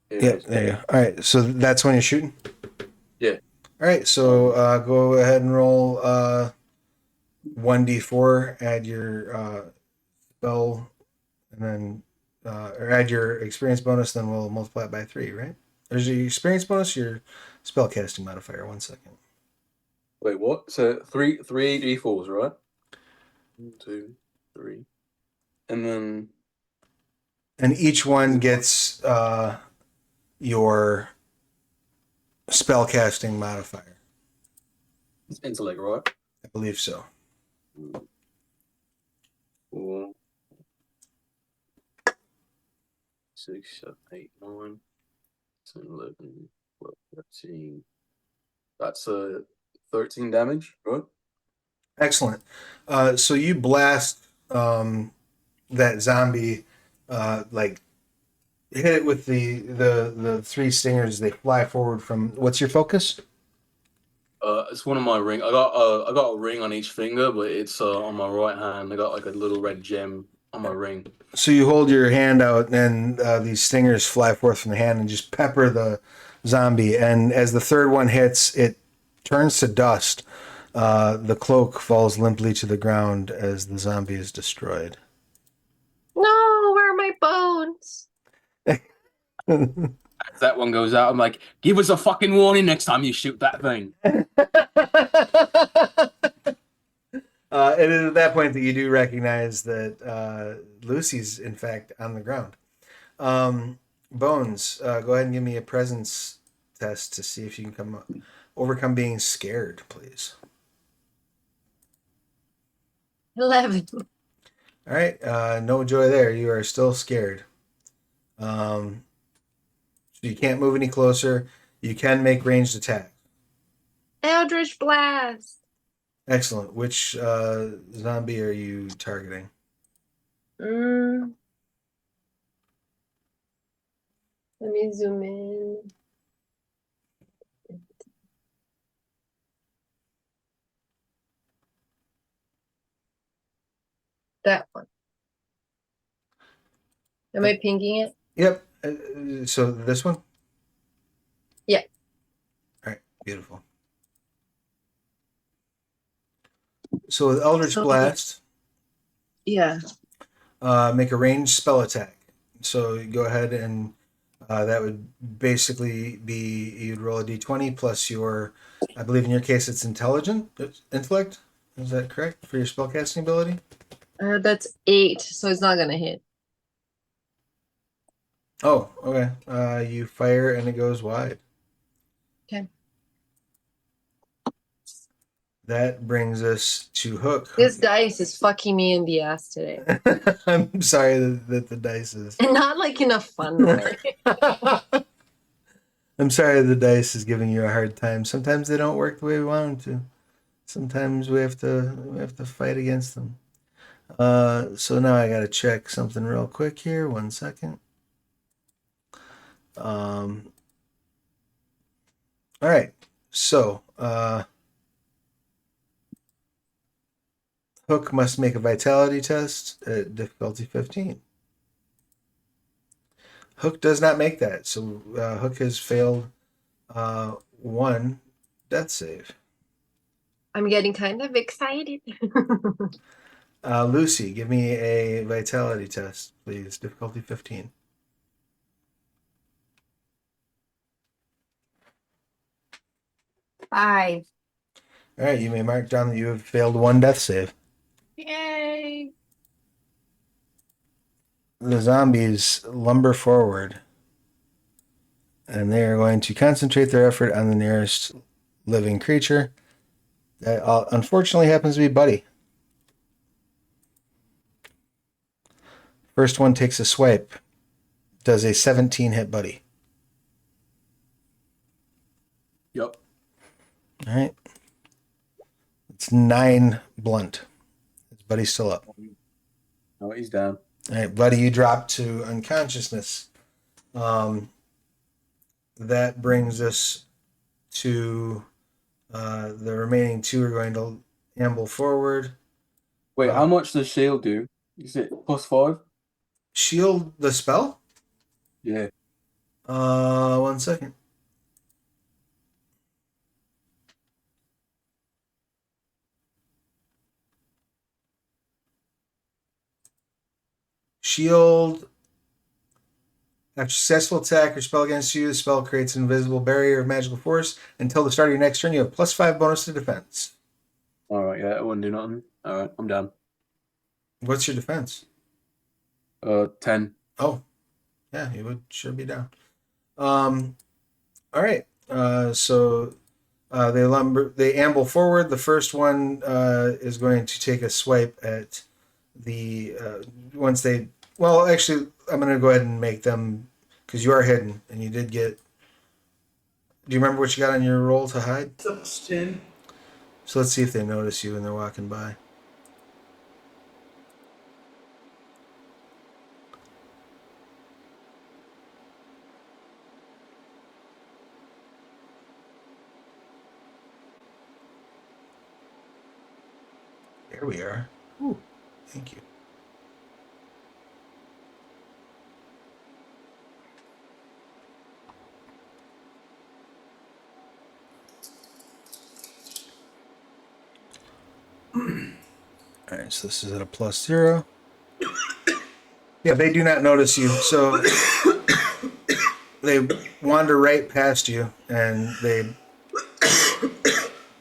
Here Yeah, it is. there you go. All right, so that's when you're shooting? Yeah. All right, so go ahead and roll 1d4, add your spell, and then or add your experience bonus, then we'll multiply it by 3, right? There's your experience bonus, your spell casting modifier. 1 second. Wait, what? So three D4s, right? 1, 2, 3, and then And each one gets your spell casting modifier. it's intellect, right? I believe so. 4, 6, 7, 8, 9, 10, 11, 12, 13. That's 13 damage, right? Excellent. So you blast that zombie, like hit it with the 3 stingers. They fly forward from. What's your focus? It's one of my ring. I got a ring on each finger, but it's on my right hand. I got like a little red gem on my ring. So you hold your hand out, and these stingers fly forth from the hand and just pepper the zombie. And as the 3rd one hits, it turns to dust. The cloak falls limply to the ground as the zombie is destroyed. No, where are my bones? As that one goes out, I'm like, give us a fucking warning next time you shoot that thing. It is at that point that you do recognize that Lucy's, in fact, on the ground. Bones, go ahead and give me a presence test to see if you can overcome being scared, please. 11. All right, no joy there. You are still scared. So you can't move any closer. You can make ranged attack. Eldritch Blast. Excellent. Which zombie are you targeting? Let me zoom in. That one. Am I pinging it? Yep. So this one? Yeah. All right. Beautiful. So with Eldritch Blast, Yeah. make a ranged spell attack. So you go ahead and that would basically be you'd roll a d20 plus your, I believe in your case it's intellect. Is that correct for your spellcasting ability? That's 8, so it's not gonna hit. Oh, okay. You fire and it goes wide. Okay. That brings us to Hook. This dice is fucking me in the ass today. I'm sorry that the dice is. And not like in a fun way. I'm sorry the dice is giving you a hard time. Sometimes they don't work the way we want them to. Sometimes we have to fight against them. So now I gotta check something real quick here. 1 second. All right. So, Hook must make a vitality test at difficulty 15. Hook does not make that, so Hook has failed one death save. I'm getting kind of excited. Lucy, give me a vitality test, please. Difficulty 15. Five. All right, you may mark down that you have failed one death save. Yay! The zombies lumber forward, and they are going to concentrate their effort on the nearest living creature. That unfortunately happens to be Buddy. First one takes a swipe. Does a 17 hit Buddy? Yep. All right. It's 9 blunt. Is Buddy still up? No, he's down. All right, Buddy, you drop to unconsciousness. That brings us to the remaining two are going to amble forward. Wait, how much does shield do? Is it +5? Shield the spell? Yeah. 1 second. Shield. After successful attack or spell against you, the spell creates an invisible barrier of magical force. Until the start of your next turn, you have +5 bonus to defense. All right, yeah, it wouldn't do nothing. All right, I'm down. What's your defense? 10. Oh, yeah, you would sure be down. All right. So they amble forward. The first one is going to take a swipe at the once they. Well, actually, I'm going to go ahead and make them because you are hidden, and you did get. Do you remember what you got on your roll to hide? 16. So let's see if they notice you when they're walking by. There we are. Ooh, thank you. All right, so this is at a +0. Yeah, they do not notice you, so they wander right past you, and they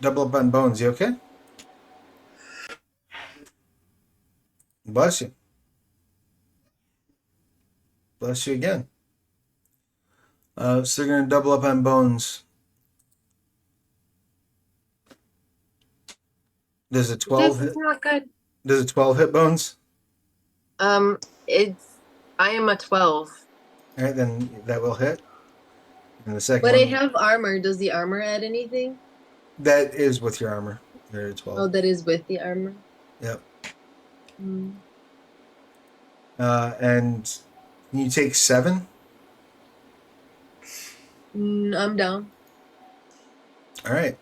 double up on bones. You okay? Bless you. Bless you again. So they're going to double up on bones. Does a 12 This hit? is not good. Does a 12 hit bones? It's I am a 12. All right, then that will hit. And the second But I one, have armor. Does the armor add anything? that is with your armor. You're at 12. Oh, that is with the armor. Yep. Mm. And you take 7. I'm down. All right.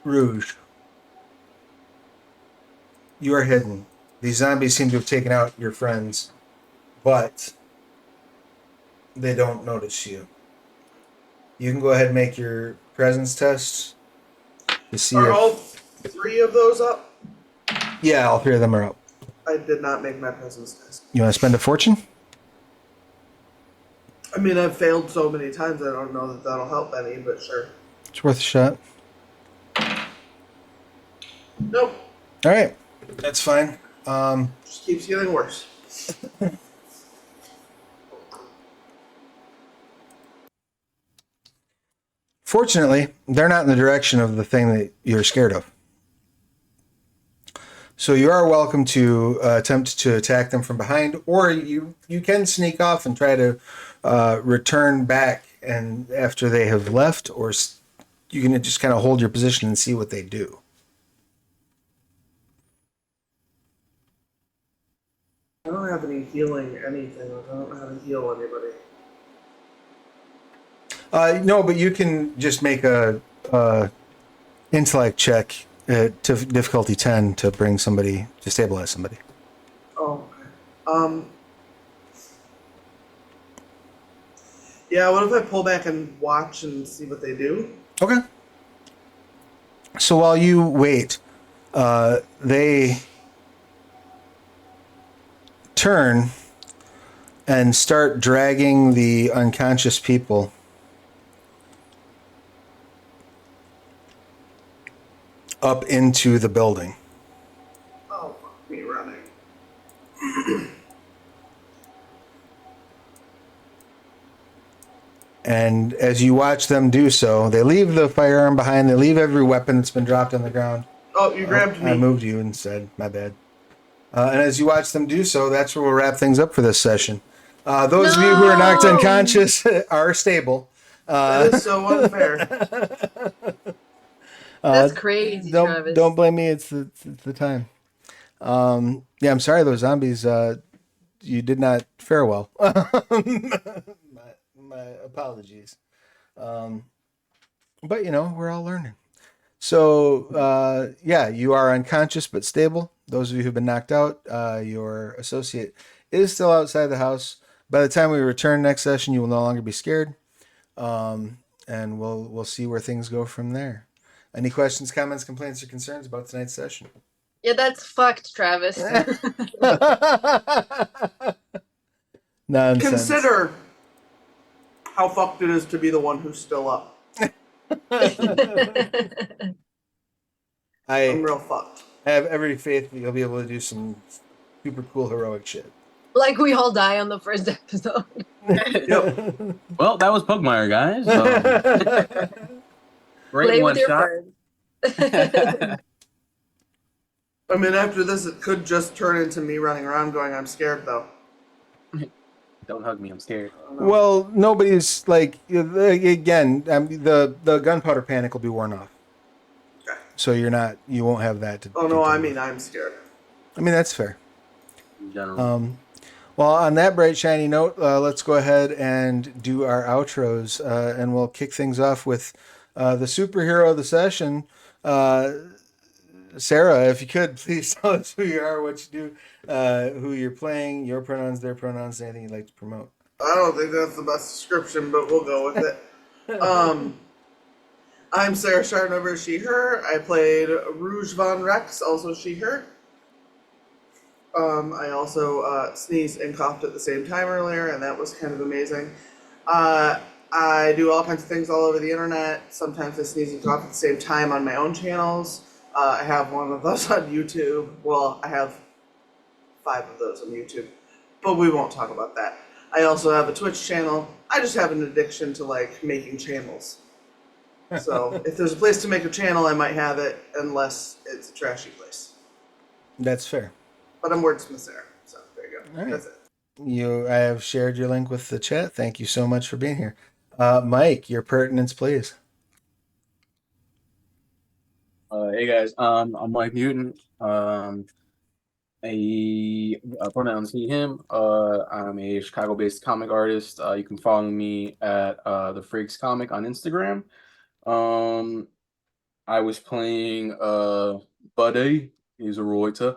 Rouge. You are hidden. These zombies seem to have taken out your friends, but they don't notice you. You can go ahead and make your presence test to see Are if... all 3 of those up? Yeah, all 3 of them are up. I did not make my presence test. You want to spend a fortune? I mean, I've failed so many times, I don't know that that'll help any, but sure. It's worth a shot. Nope. All right. That's fine. Just keeps getting worse. Fortunately, they're not in the direction of the thing that you're scared of. So you are welcome to attempt to attack them from behind, or you can sneak off and try to return back and after they have left, or you can just kind of hold your position and see what they do. I don't have any healing anything. Like, I don't know how to heal anybody. No, but you can just make a intellect check to difficulty 10 to bring somebody to stabilize somebody. Oh, okay. Yeah, what if I pull back and watch and see what they do? Okay. So while you wait, they turn and start dragging the unconscious people up into the building. Oh, fuck me running. And as you watch them do so, they leave the firearm behind. They leave every weapon that's been dropped on the ground. Oh, you grabbed me. I moved you instead. My bad. And as you watch them do so, that's where we'll wrap things up for this session. Those of you who are knocked No! unconscious are stable. That is so unfair. That's crazy, Travis. Don't blame me. It's the time. Yeah, I'm sorry. Those zombies. You did not fare well. My apologies. But we're all learning. So yeah, you are unconscious but stable. Those of you who've been knocked out, your associate is still outside the house. By the time we return next session, you will no longer be scared, and we'll see where things go from there. Any questions, comments, complaints, or concerns about tonight's session? Yeah, that's fucked, Travis. Nonsense. Consider how fucked it is to be the one who's still up. I'm real fucked. I have every faith that you'll be able to do some super cool heroic shit. Like we all die on the first episode. Yep. Well, that was Pugmire, guys. Great Play one with your shot. friends. I mean, after this, it could just turn into me running around going, I'm scared, though. Don't hug me, I'm scared. Well, nobody's like again. The gunpowder panic will be worn off, Okay. so you won't have that. Oh, no, I mean, I'm scared. I mean that's fair. In general. Well, on that bright shiny note, let's go ahead and do our outros, and we'll kick things off with the superhero of the session. Sarah, if you could, please tell us who you are, what you do, who you're playing, your pronouns, their pronouns, anything you'd like to promote. I don't think that's the best description, but we'll go with it. I'm Sarah Sharnover, she, her. I played Rouge Von Rex, also she, her. I also sneezed and coughed at the same time earlier, and that was kind of amazing. I do all kinds of things all over the internet. Sometimes I sneeze and cough at the same time on my own channels. I have one of those on YouTube. Well, I have 5 of those on YouTube, but we won't talk about that. I also have a Twitch channel. I just have an addiction to making channels. So if there's a place to make a channel, I might have it, unless it's a trashy place. That's fair. But I'm Wordsmith Sarah, so there you go. All right. That's it. I have shared your link with the chat. Thank you so much for being here. Mike, your pertinence, please. Hey guys, I'm Mike Newton. Pronouns he, him. I'm a Chicago-based comic artist. You can follow me at the Freaks Comic on Instagram. I was playing Buddy. He's a writer.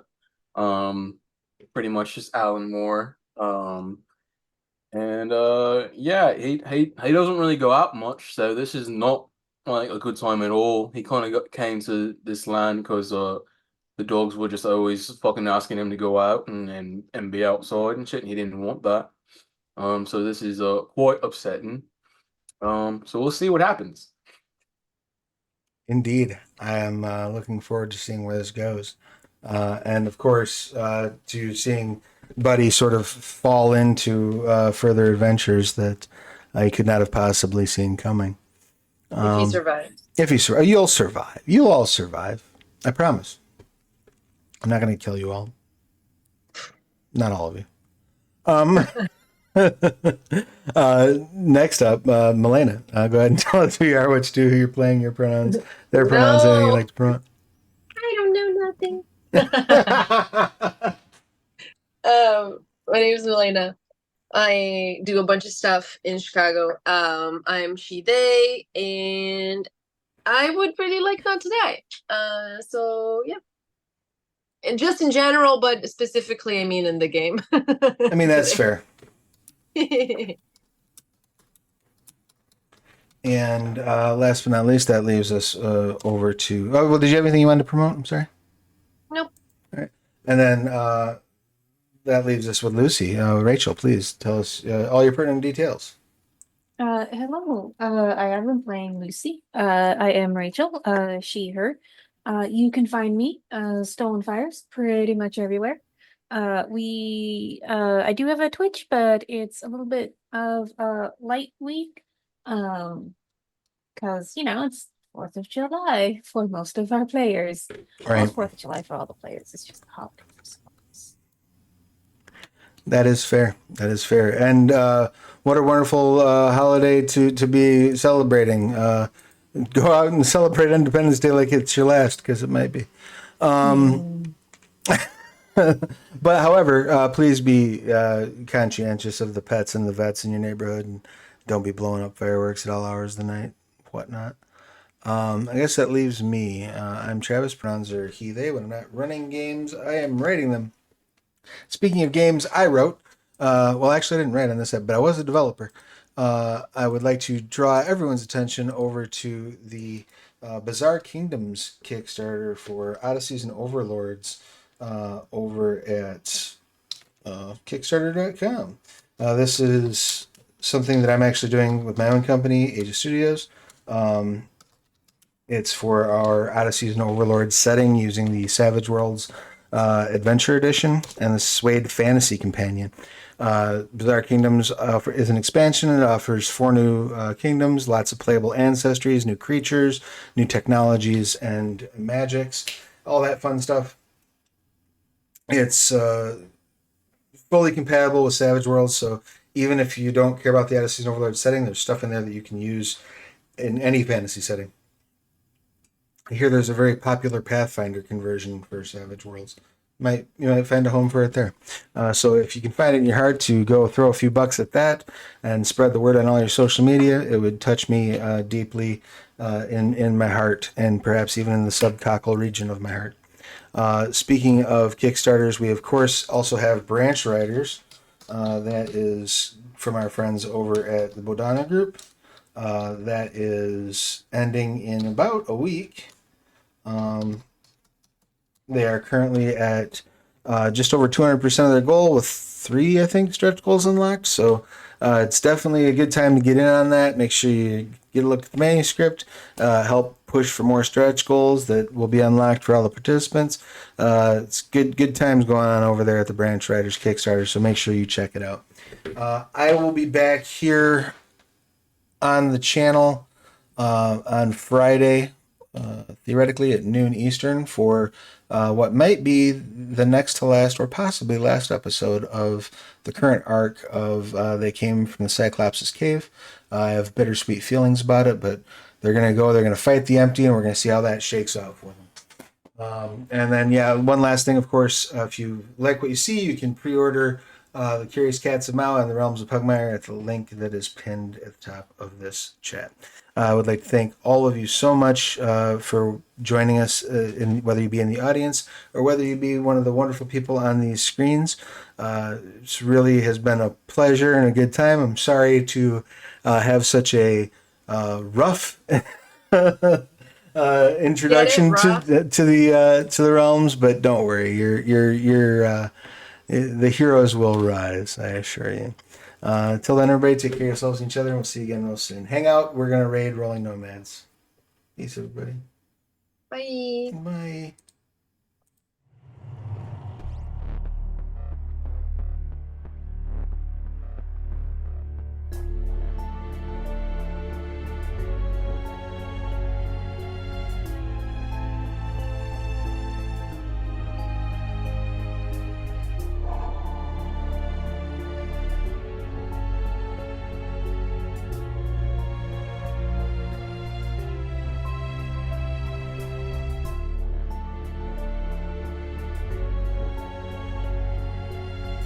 Pretty much just Alan Moore. Yeah, he doesn't really go out much, so this is not a good time at all. He kind of came to this land because the dogs were just always fucking asking him to go out and be outside and shit, and he didn't want that. So this is quite upsetting. So we'll see what happens. Indeed. I am looking forward to seeing where this goes. And of course, to seeing Buddy sort of fall into further adventures that I could not have possibly seen coming. If he survives. If he survives, you'll survive. You'll all survive. I promise. I'm not going to kill you all. Not all of you. Next up, Milena. Go ahead and tell us who you are, what you do, who you're playing, your pronouns, their pronouns, anything you'd like to promote. I don't know nothing. My name is Milena. I do a bunch of stuff in Chicago. I'm she, they, and I would really like not to die. So yeah. And just in general, but specifically, I mean in the game. I mean, that's fair. And last but not least, that leaves us over to. Oh, well, did you have anything you wanted to promote? I'm sorry. Nope. All right. And then that leaves us with Lucy. Rachel, please tell us all your pertinent details. Hello. I have been playing Lucy. I am Rachel, she, her. You can find me, Stolen Fires, pretty much everywhere. I do have a Twitch, but it's a little bit of a light week. Because, it's 4th of July for most of our players. Well, Right. it's 4th of July for all the players. It's just a holiday for some of us. That is fair. That is fair. And what a wonderful holiday to be celebrating. Go out and celebrate Independence Day like it's your last, because it might be. But however, please be conscientious of the pets and the vets in your neighborhood, and don't be blowing up fireworks at all hours of the night, whatnot. I guess that leaves me. I'm Travis, pronouns are he, they. When I'm not running games, I am writing them. Speaking of games I wrote, well, actually, I didn't write on this app, but I was a developer. I would like to draw everyone's attention over to the Bizarre Kingdoms Kickstarter for Odysseys and Overlords over at Kickstarter.com. This is something that I'm actually doing with my own company, Aegis Studios. It's for our Odysseys and Overlords setting using the Savage Worlds Adventure Edition and the Suede Fantasy Companion. Bizarre Kingdoms is an expansion. It offers 4 new kingdoms, lots of playable ancestries, new creatures, new technologies, and magics, all that fun stuff. It's fully compatible with Savage Worlds, so even if you don't care about the Odysseys and Overlords setting, there's stuff in there that you can use in any fantasy setting. I hear there's a very popular Pathfinder conversion for Savage Worlds. You might find a home for it there. So if you can find it in your heart to go throw a few bucks at that and spread the word on all your social media, it would touch me deeply in my heart, and perhaps even in the subcockle region of my heart. Speaking of Kickstarters, we of course also have Branch Riders. That is from our friends over at the Bodana Group. That is ending in about a week. They are currently at just over 200% of their goal with 3, I think, stretch goals unlocked. So it's definitely a good time to get in on that. Make sure you get a look at the manuscript, help push for more stretch goals that will be unlocked for all the participants. It's good times going on over there at the Branch Riders Kickstarter, so make sure you check it out. I will be back here on the channel on Friday, theoretically at noon Eastern, for what might be the next to last or possibly last episode of the current arc of They Came from the Cyclops' Cave. I have bittersweet feelings about it, but they're going to fight the empty, and we're going to see how that shakes out for them. And then, one last thing, of course, if you like what you see, you can pre-order The Curious Cats of Mao and the Realms of Pugmire at the link that is pinned at the top of this chat. I would like to thank all of you so much for joining us, whether you be in the audience or whether you be one of the wonderful people on these screens. It really has been a pleasure and a good time. I'm sorry to have such a rough introduction to the realms, but don't worry, the heroes will rise, I assure you. Till then, everybody, take care of yourselves and each other, and we'll see you again real soon. Hang out. We're going to raid Rolling Nomads. Peace, everybody. Bye. Bye.